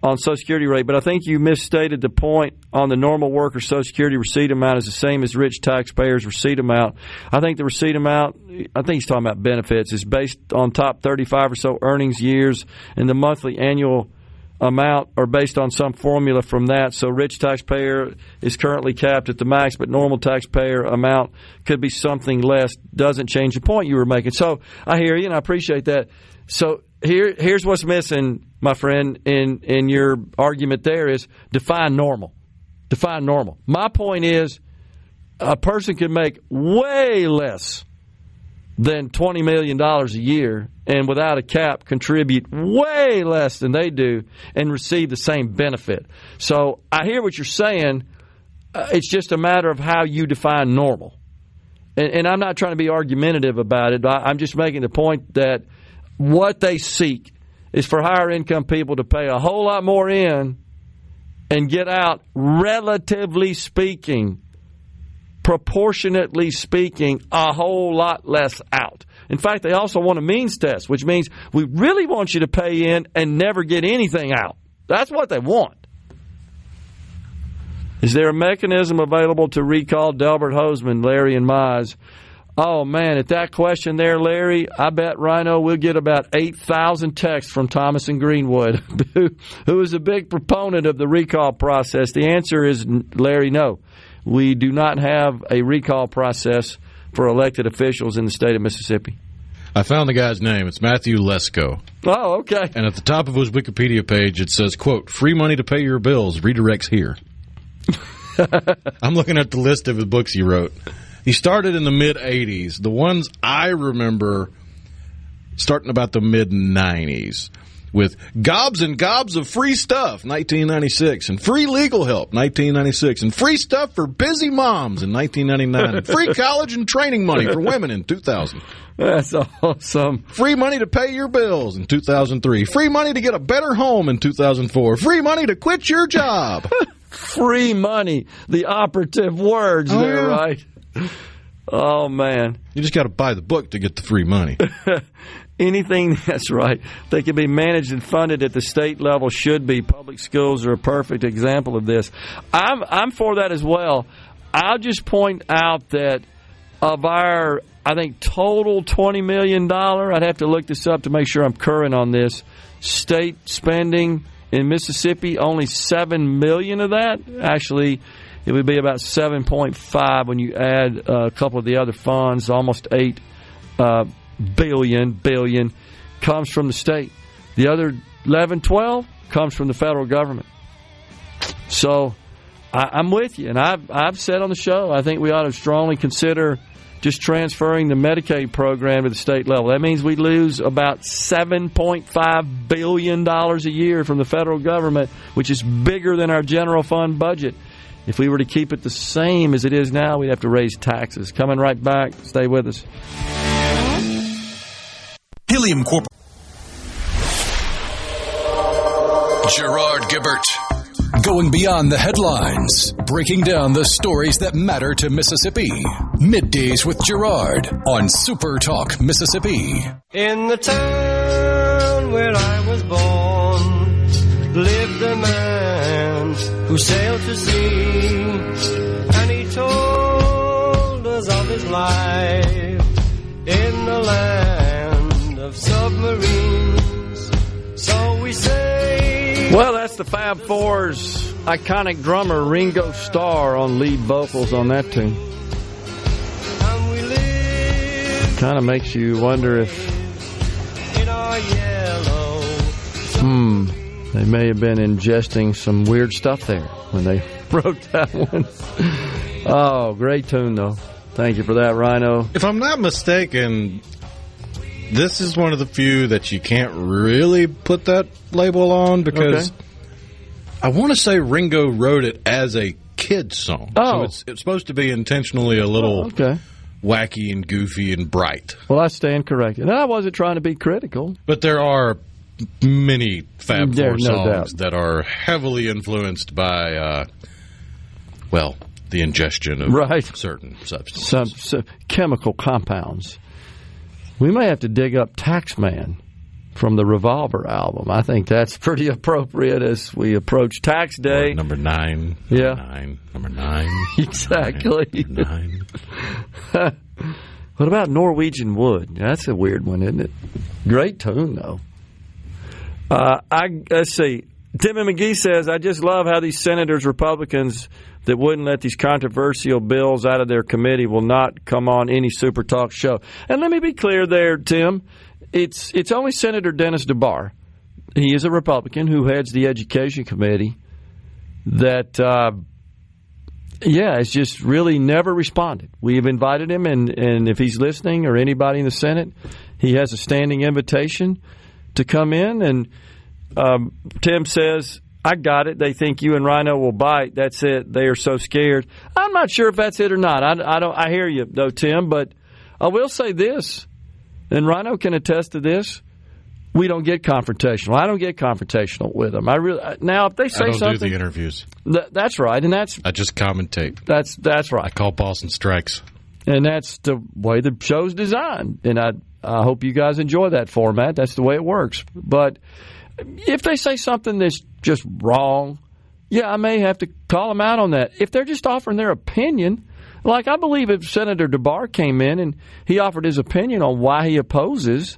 on Social Security rate. But I think you misstated the point on the normal worker Social Security receipt amount is the same as rich taxpayers' receipt amount. I think the receipt amount, I think he's talking about benefits, is based on top 35 or so earnings years, and the monthly annual amount are based on some formula from that. So rich taxpayer is currently capped at the max, but normal taxpayer amount could be something less. Doesn't change the point you were making. So I hear you, and I appreciate that. So here's what's missing, my friend, in your argument there is define normal. Define normal. My point is a person could make way less than $20 million a year and without a cap contribute way less than they do and receive the same benefit. So I hear what you're saying. It's just a matter of how you define normal. And I'm not trying to be argumentative about it. I'm just making the point that what they seek is for higher income people to pay a whole lot more in and get out, relatively speaking, proportionately speaking, a whole lot less out. In fact, they also want a means test, which means we really want you to pay in and never get anything out. That's what they want. Is there a mechanism available to recall Delbert Hoseman, Larry and Mize? Oh, man, at that question there, Larry, I bet, Rhino, we'll get about 8,000 texts from Thomas and Greenwood, who is a big proponent of the recall process. The answer is, Larry, no. We do not have a recall process for elected officials in the state of Mississippi. I found the guy's name. It's Matthew Lesko. Oh, okay. And at the top of his Wikipedia page, it says, quote, free money to pay your bills, redirects here. I'm looking at the list of his books he wrote. He started in the mid-'80s. The ones I remember starting about the mid-'90s. With Gobs and Gobs of Free Stuff, 1996, and Free Legal Help, 1996, and Free Stuff for Busy Moms in 1999, and Free College and Training Money for Women in 2000. That's awesome. Free money to pay your bills in 2003. Free money to get a better home in 2004. Free money to quit your job. Free money, the operative words there, right? Oh, man. You just got to buy the book to get the free money. Anything that's right that can be managed and funded at the state level should be. Public schools are a perfect example of this. I'm for that as well. I'll just point out that of our, I think, total $20 million, I'd have to look this up to make sure I'm current on this, state spending in Mississippi, only $7 million of that. Actually, it would be about 7.5 when you add a couple of the other funds, almost $8 billion comes from the state. The other 11, 12 comes from the federal government. So I'm with you, and I've said on the show, I think we ought to strongly consider just transferring the Medicaid program to the state level. That means we lose about $7.5 billion a year from the federal government, which is bigger than our general fund budget. If we were to keep it the same as it is now, we'd have to raise taxes. Coming right back. Stay with us. Helium Corp. Gerard Gibert. Going beyond the headlines, breaking down the stories that matter to Mississippi. Middays with Gerard on SuperTalk Mississippi. In the town where I was born lived a man who sailed to sea, and he told us of his life in the land of submarines. So we say, well, that's the Fab Four's iconic drummer Ringo Starr on lead vocals on that tune. Kind of makes you wonder if they may have been ingesting some weird stuff there when they wrote that one. Oh, great tune, though. Thank you for that, Rhino. If I'm not mistaken, this is one of the few that you can't really put that label on because I want to say Ringo wrote it as a kid's song. Oh. So it's supposed to be intentionally a little wacky and goofy and bright. Well, I stand corrected. And I wasn't trying to be critical. But there are many Fab Four songs doubt that are heavily influenced by, the ingestion of certain substances. Some chemical compounds. We may have to dig up Taxman from the Revolver album. I think that's pretty appropriate as we approach tax day. Or number 9. Number 9. Exactly. Number 9. What about Norwegian Wood? That's a weird one, isn't it? Great tune, though. Let's see. Tim and McGee says, I just love how these senators, Republicans, that wouldn't let these controversial bills out of their committee will not come on any Super Talk show. And let me be clear there, Tim. It's only Senator Dennis DeBar. He is a Republican who heads the Education Committee that, has just really never responded. We have invited him, and if he's listening or anybody in the Senate, he has a standing invitation to come in. And Tim says, I got it. They think you and Rhino will bite. That's it. They are so scared. I'm not sure if that's it or not. I hear you, though, Tim, but I will say this, and Rhino can attest to this. We don't get confrontational. I don't get confrontational with them. Now, if they say something, I don't do the interviews. That's right, and I just commentate. That's right. I call balls and strikes, and that's the way the show's designed. And I hope you guys enjoy that format. That's the way it works. But if they say something that's just wrong, I may have to call them out on that. If they're just offering their opinion, like I believe if Senator DeBar came in and he offered his opinion on why he opposes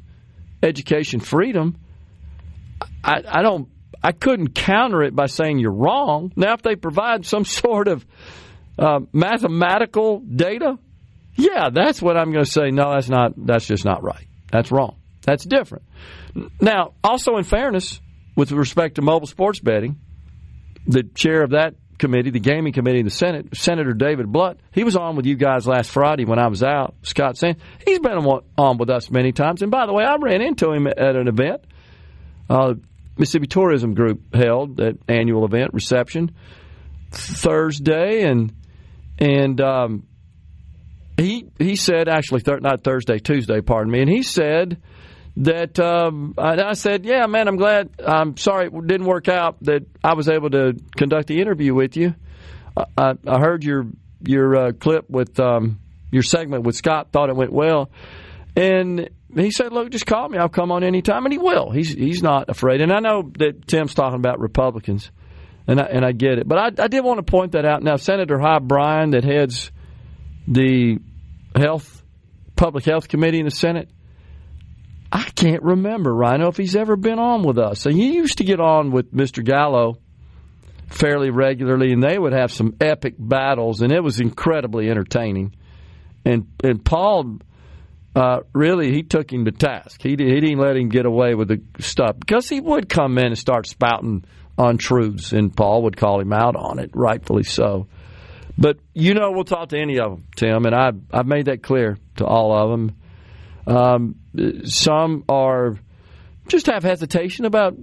education freedom, I couldn't counter it by saying you're wrong. Now, if they provide some sort of mathematical data, that's what I'm going to say. No, that's just not right. That's wrong. That's different. Now, also in fairness, with respect to mobile sports betting, the chair of that committee, the gaming committee in the Senate, Senator David Blunt, he was on with you guys last Friday when I was out. Scott saying he's been on with us many times. And by the way, I ran into him at an event Mississippi Tourism Group held, that annual event reception Thursday, and he said, actually not Thursday, Tuesday, pardon me, and he said that I said, man, I'm sorry it didn't work out that I was able to conduct the interview with you. I heard your clip with your segment with Scott, thought it went well, and he said, look, just call me, I'll come on anytime, and he will. He's not afraid. And I know that Tim's talking about Republicans, and I get it, but I did want to point that out. Now, Senator High Bryan, that heads the Public Health Committee in the Senate, I can't remember, Rhino, if he's ever been on with us. So he used to get on with Mr. Gallo fairly regularly, and they would have some epic battles, and it was incredibly entertaining. And Paul, really, he took him to task. He didn't let him get away with the stuff, because he would come in and start spouting untruths, and Paul would call him out on it, rightfully so. But we'll talk to any of them, Tim, and I've made that clear to all of them. Some are just have hesitation about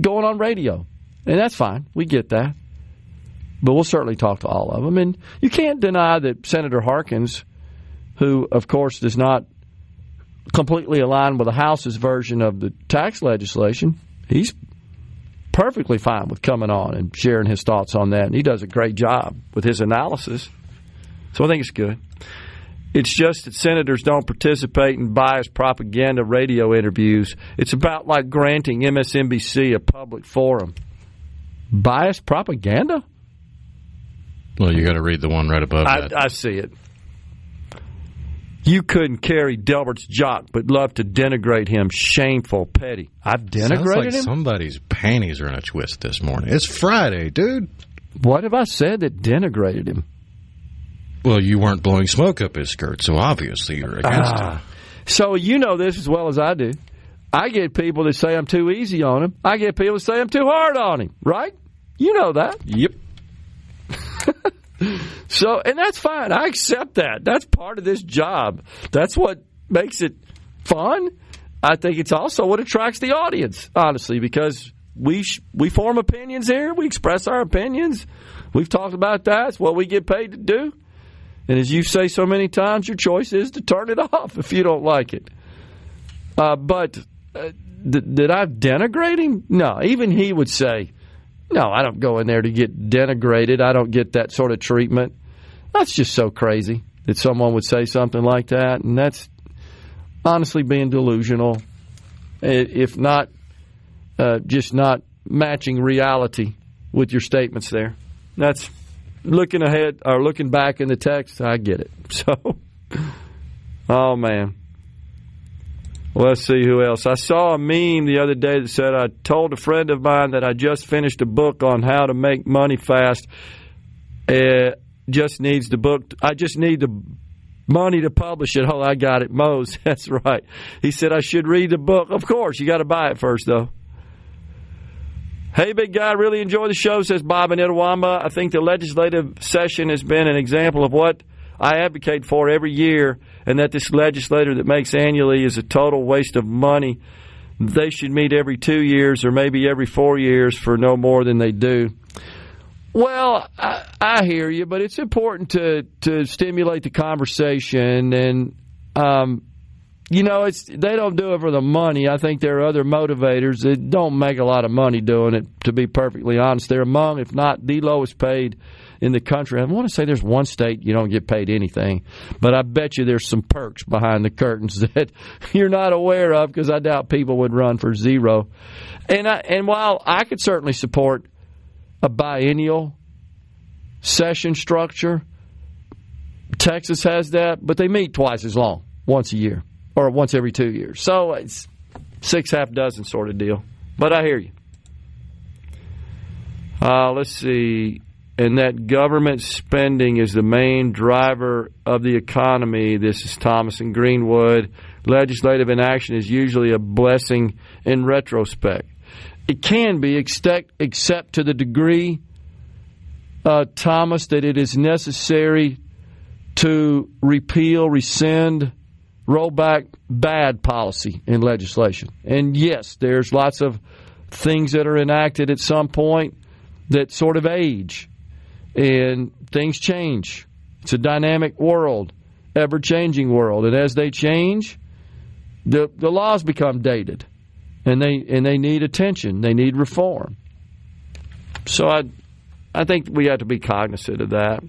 going on radio, and that's fine. We get that. But we'll certainly talk to all of them. And you can't deny that Senator Harkins, who, of course, does not completely align with the House's version of the tax legislation, he's perfectly fine with coming on and sharing his thoughts on that. And he does a great job with his analysis. So I think it's good. It's just that senators don't participate in biased propaganda radio interviews. It's about like granting MSNBC a public forum. Biased propaganda? Well, you got to read the one right above that. I see it. You couldn't carry Delbert's jock, but love to denigrate him. Shameful, petty. I've denigrated him? Somebody's panties are in a twist this morning. It's Friday, dude. What have I said that denigrated him? Well, you weren't blowing smoke up his skirt, so obviously you're against him. So you know this as well as I do. I get people that say I'm too easy on him. I get people that say I'm too hard on him, right? You know that. Yep. So, and that's fine. I accept that. That's part of this job. That's what makes it fun. I think it's also what attracts the audience, honestly, because we form opinions here. We express our opinions. We've talked about that. It's what we get paid to do. And as you say so many times, your choice is to turn it off if you don't like it. But did I denigrate him? No. Even he would say, no, I don't go in there to get denigrated. I don't get that sort of treatment. That's just so crazy that someone would say something like that. And that's honestly being delusional, if not just not matching reality with your statements there. That's looking ahead or looking back in the text. I get it. So, oh, man. Let's see who else. I saw a meme the other day that said, I told a friend of mine that I just finished a book on how to make money fast. I just need the money to publish it. Oh, I got it. Mose, that's right. He said I should read the book. Of course, you got to buy it first, though. Hey, big guy, really enjoy the show, says Bob in Itawamba. I think the legislative session has been an example of what I advocate for every year, and that this legislator that makes annually is a total waste of money. They should meet every 2 years or maybe every 4 years for no more than they do. Well, I hear you, but it's important to stimulate the conversation, and they don't do it for the money. I think there are other motivators that don't make a lot of money doing it, to be perfectly honest. They're among, if not the lowest paid in the country. I want to say there's one state you don't get paid anything, but I bet you there's some perks behind the curtains that you're not aware of, because I doubt people would run for zero. And while I could certainly support a biennial session structure, Texas has that, but they meet twice as long, once a year, or once every 2 years. So it's 6 half dozen sort of deal. But I hear you. Let's see. And that government spending is the main driver of the economy. This is Thomas in Greenwood. Legislative inaction is usually a blessing in retrospect. It can be, except to the degree, Thomas, that it is necessary to repeal, rescind, roll back bad policy in legislation. And yes, there's lots of things that are enacted at some point that sort of age. And things change. It's a dynamic world, ever-changing world. And as they change, the laws become dated. And they need attention. They need reform. So I think we have to be cognizant of that.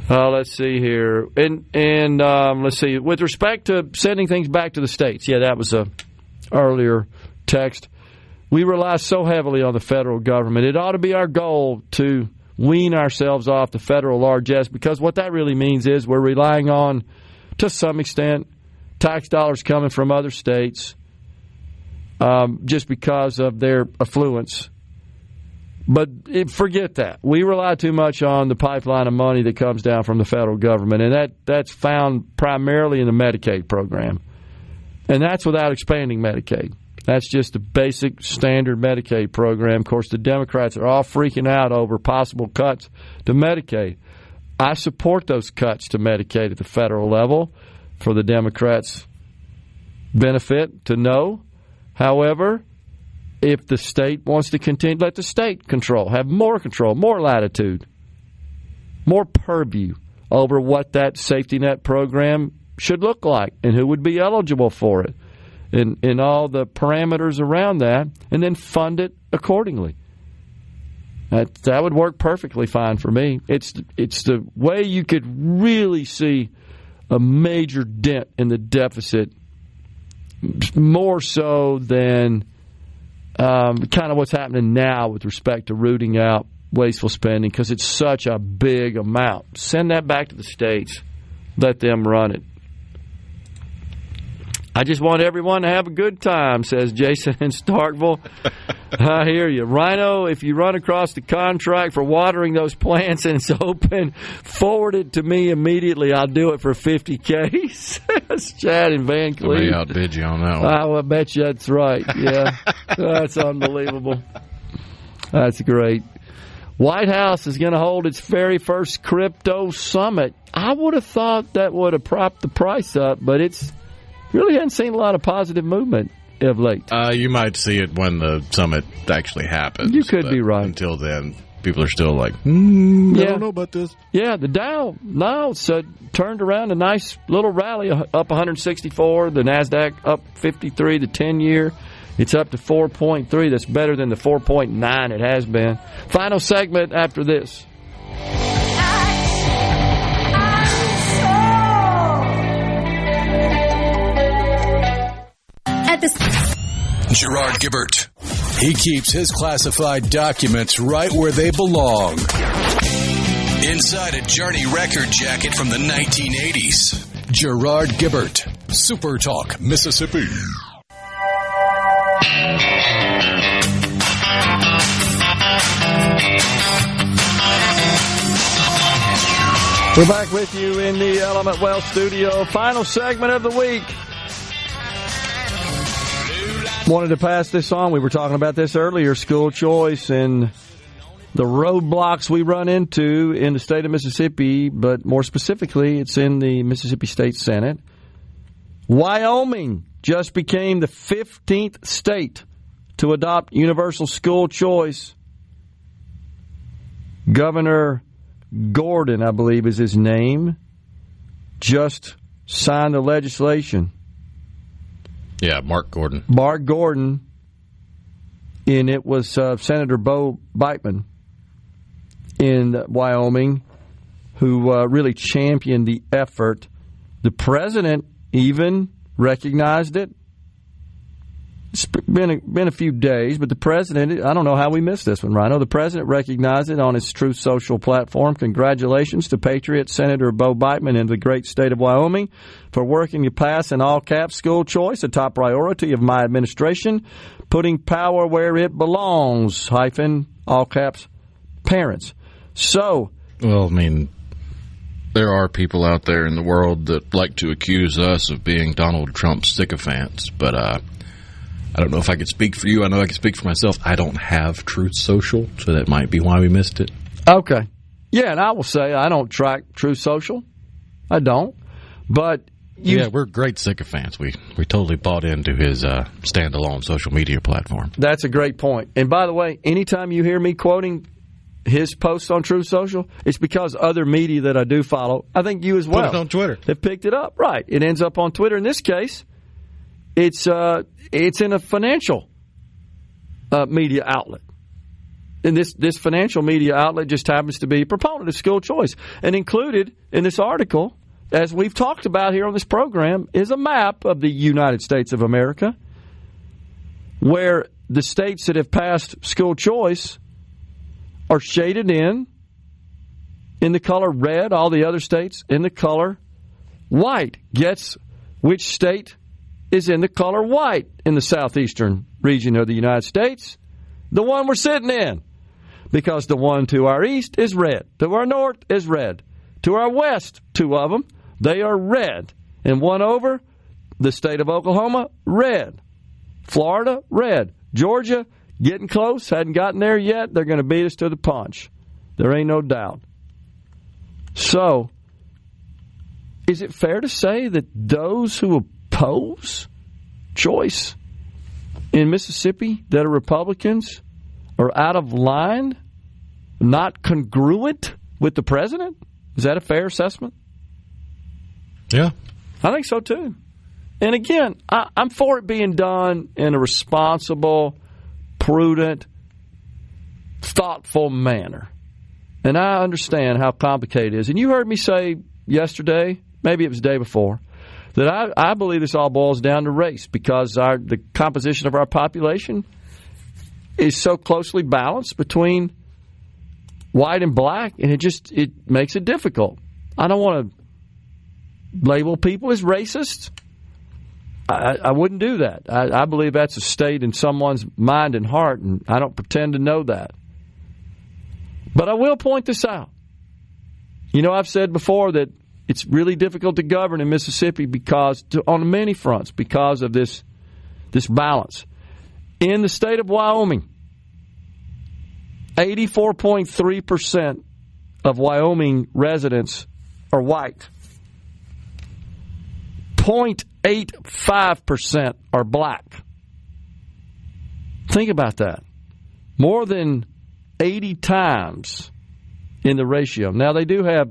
Let's see here. And let's see. With respect to sending things back to the states, yeah, that was a earlier text. We rely so heavily on the federal government. It ought to be our goal to wean ourselves off the federal largesse, because what that really means is we're relying on, to some extent, tax dollars coming from other states just because of their affluence. But forget that. We rely too much on the pipeline of money that comes down from the federal government, and that's found primarily in the Medicaid program. And that's without expanding Medicaid. That's just the basic standard Medicaid program. Of course, the Democrats are all freaking out over possible cuts to Medicaid. I support those cuts to Medicaid at the federal level for the Democrats' benefit to know. However, if the state wants to continue, let the state have more control, more latitude, more purview over what that safety net program should look like and who would be eligible for it and all the parameters around that, and then fund it accordingly. That would work perfectly fine for me. It's the way you could really see a major dent in the deficit, more so than kind of what's happening now with respect to rooting out wasteful spending, because it's such a big amount. Send that back to the states. Let them run it. I just want everyone to have a good time, says Jason in Starkville. I hear you. Rhino, if you run across the contract for watering those plants and it's open, forward it to me immediately. I'll do it for $50K, says Chad in Van Cleve. I may outbid you on that one. I bet you that's right. Yeah, that's unbelievable. That's great. White House is going to hold its very first crypto summit. I would have thought that would have propped the price up, but it's really hadn't seen a lot of positive movement of late. You might see it when the summit actually happens. You could be right. Until then, people are still like, I don't know about this. Yeah, the Dow now turned around a nice little rally, up 164. The NASDAQ up 53, the 10-year. It's up to 4.3. That's better than the 4.9 it has been. Final segment after this. Gerard Gibert. He keeps his classified documents right where they belong. Inside a Journey record jacket from the 1980s. Gerard Gibert. SuperTalk, Mississippi. We're back with you in the Element Wealth studio. Final segment of the week. Wanted to pass this on. We were talking about this earlier, school choice and the roadblocks we run into in the state of Mississippi, but more specifically, it's in the Mississippi State Senate. Wyoming just became the 15th state to adopt universal school choice. Governor Gordon, I believe is his name, just signed the legislation. Yeah, Mark Gordon. Mark Gordon, and it was Senator Bo Beitman in Wyoming who really championed the effort. The president even recognized it. It's been a few days, but the president, I don't know how we missed this one, Rhino. The president recognized it on his Truth Social platform. Congratulations to Patriot Senator Bo Beitman in the great state of Wyoming for working to pass an all-caps school choice, a top priority of my administration, putting power where it belongs, all caps, parents. So, well, I mean, there are people out there in the world that like to accuse us of being Donald Trump sycophants, but I don't know if I could speak for you. I know I can speak for myself. I don't have Truth Social, so that might be why we missed it. Okay. Yeah, and I will say I don't track Truth Social. I don't. But yeah, we're great sycophants. We totally bought into his standalone social media platform. That's a great point. And by the way, anytime you hear me quoting his posts on Truth Social, it's because other media that I do follow, I think you as well, put it on Twitter, have picked it up. Right. It ends up on Twitter. In this case, it's in a financial media outlet. And this financial media outlet just happens to be a proponent of school choice. And included in this article, as we've talked about here on this program, is a map of the United States of America where the states that have passed school choice are shaded in the color red, all the other states in the color white. Guess which state is in the color white in the southeastern region of the United States? The one we're sitting in. Because the one to our east is red. To our north is red. To our west, two of them, they are red. And one over, the state of Oklahoma, red. Florida, red. Georgia, getting close, hadn't gotten there yet. They're going to beat us to the punch. There ain't no doubt. So, is it fair to say that those who oppose choice in Mississippi that are Republicans are out of line, not congruent with the president? Is that a fair assessment? Yeah. I think so, too. And again, I'm for it being done in a responsible, prudent, thoughtful manner. And I understand how complicated it is. And you heard me say yesterday, maybe it was the day before, that I believe this all boils down to race because the composition of our population is so closely balanced between white and black, and it makes it difficult. I don't want to label people as racist. I wouldn't do that. I believe that's a state in someone's mind and heart, and I don't pretend to know that. But I will point this out. You know, I've said before that it's really difficult to govern in Mississippi on many fronts because of this balance. In the state of Wyoming, 84.3% of Wyoming residents are white. 0.85% are black. Think about that. More than 80 times in the ratio. Now, they do have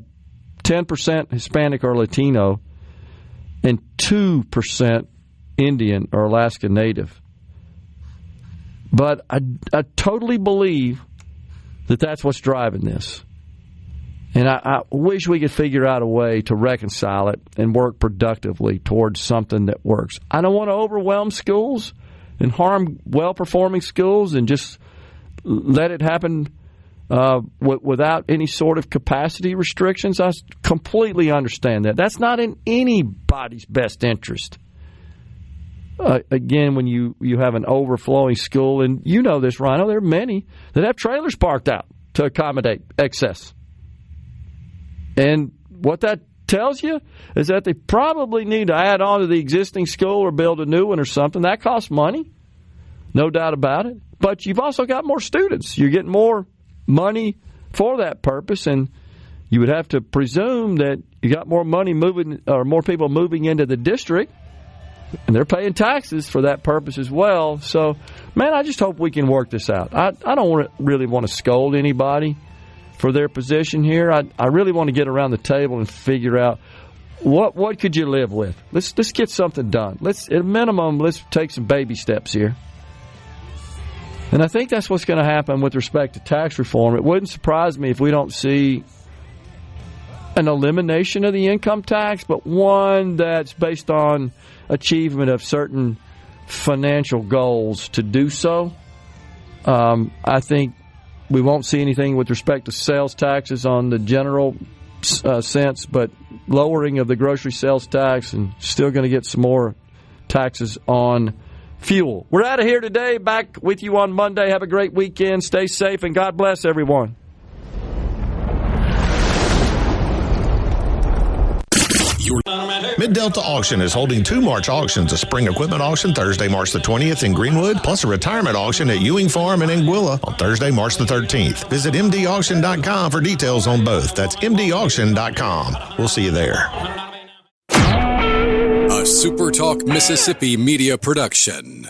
10% Hispanic or Latino and 2% Indian or Alaska Native. But I totally believe that that's what's driving this. And I wish we could figure out a way to reconcile it and work productively towards something that works. I don't want to overwhelm schools and harm well-performing schools and just let it happen without any sort of capacity restrictions. I completely understand that. That's not in anybody's best interest. Again, when you have an overflowing school, and you know this, Rhino, there are many that have trailers parked out to accommodate excess. And what that tells you is that they probably need to add on to the existing school or build a new one or something. That costs money, no doubt about it. But you've also got more students. You're getting more money for that purpose, and you would have to presume that you got more money moving or more people moving into the district, and they're paying taxes for that purpose as well. So, man, I just hope we can work this out. I don't really want to scold anybody for their position here. I really want to get around the table and figure out what could you live with. Let's get something done. At a minimum, let's take some baby steps here. And I think that's what's going to happen with respect to tax reform. It wouldn't surprise me if we don't see an elimination of the income tax, but one that's based on achievement of certain financial goals to do so. I think we won't see anything with respect to sales taxes on the general sense, but lowering of the grocery sales tax, and still going to get some more taxes on fuel. We're out of here today. Back with you on Monday. Have a great weekend. Stay safe, and God bless everyone. Mid-Delta Auction is holding 2 March auctions, a spring equipment auction Thursday, March the 20th in Greenwood, plus a retirement auction at Ewing Farm in Anguilla on Thursday, March the 13th. Visit mdauction.com for details on both. That's mdauction.com. We'll see you there. A SuperTalk Mississippi media production.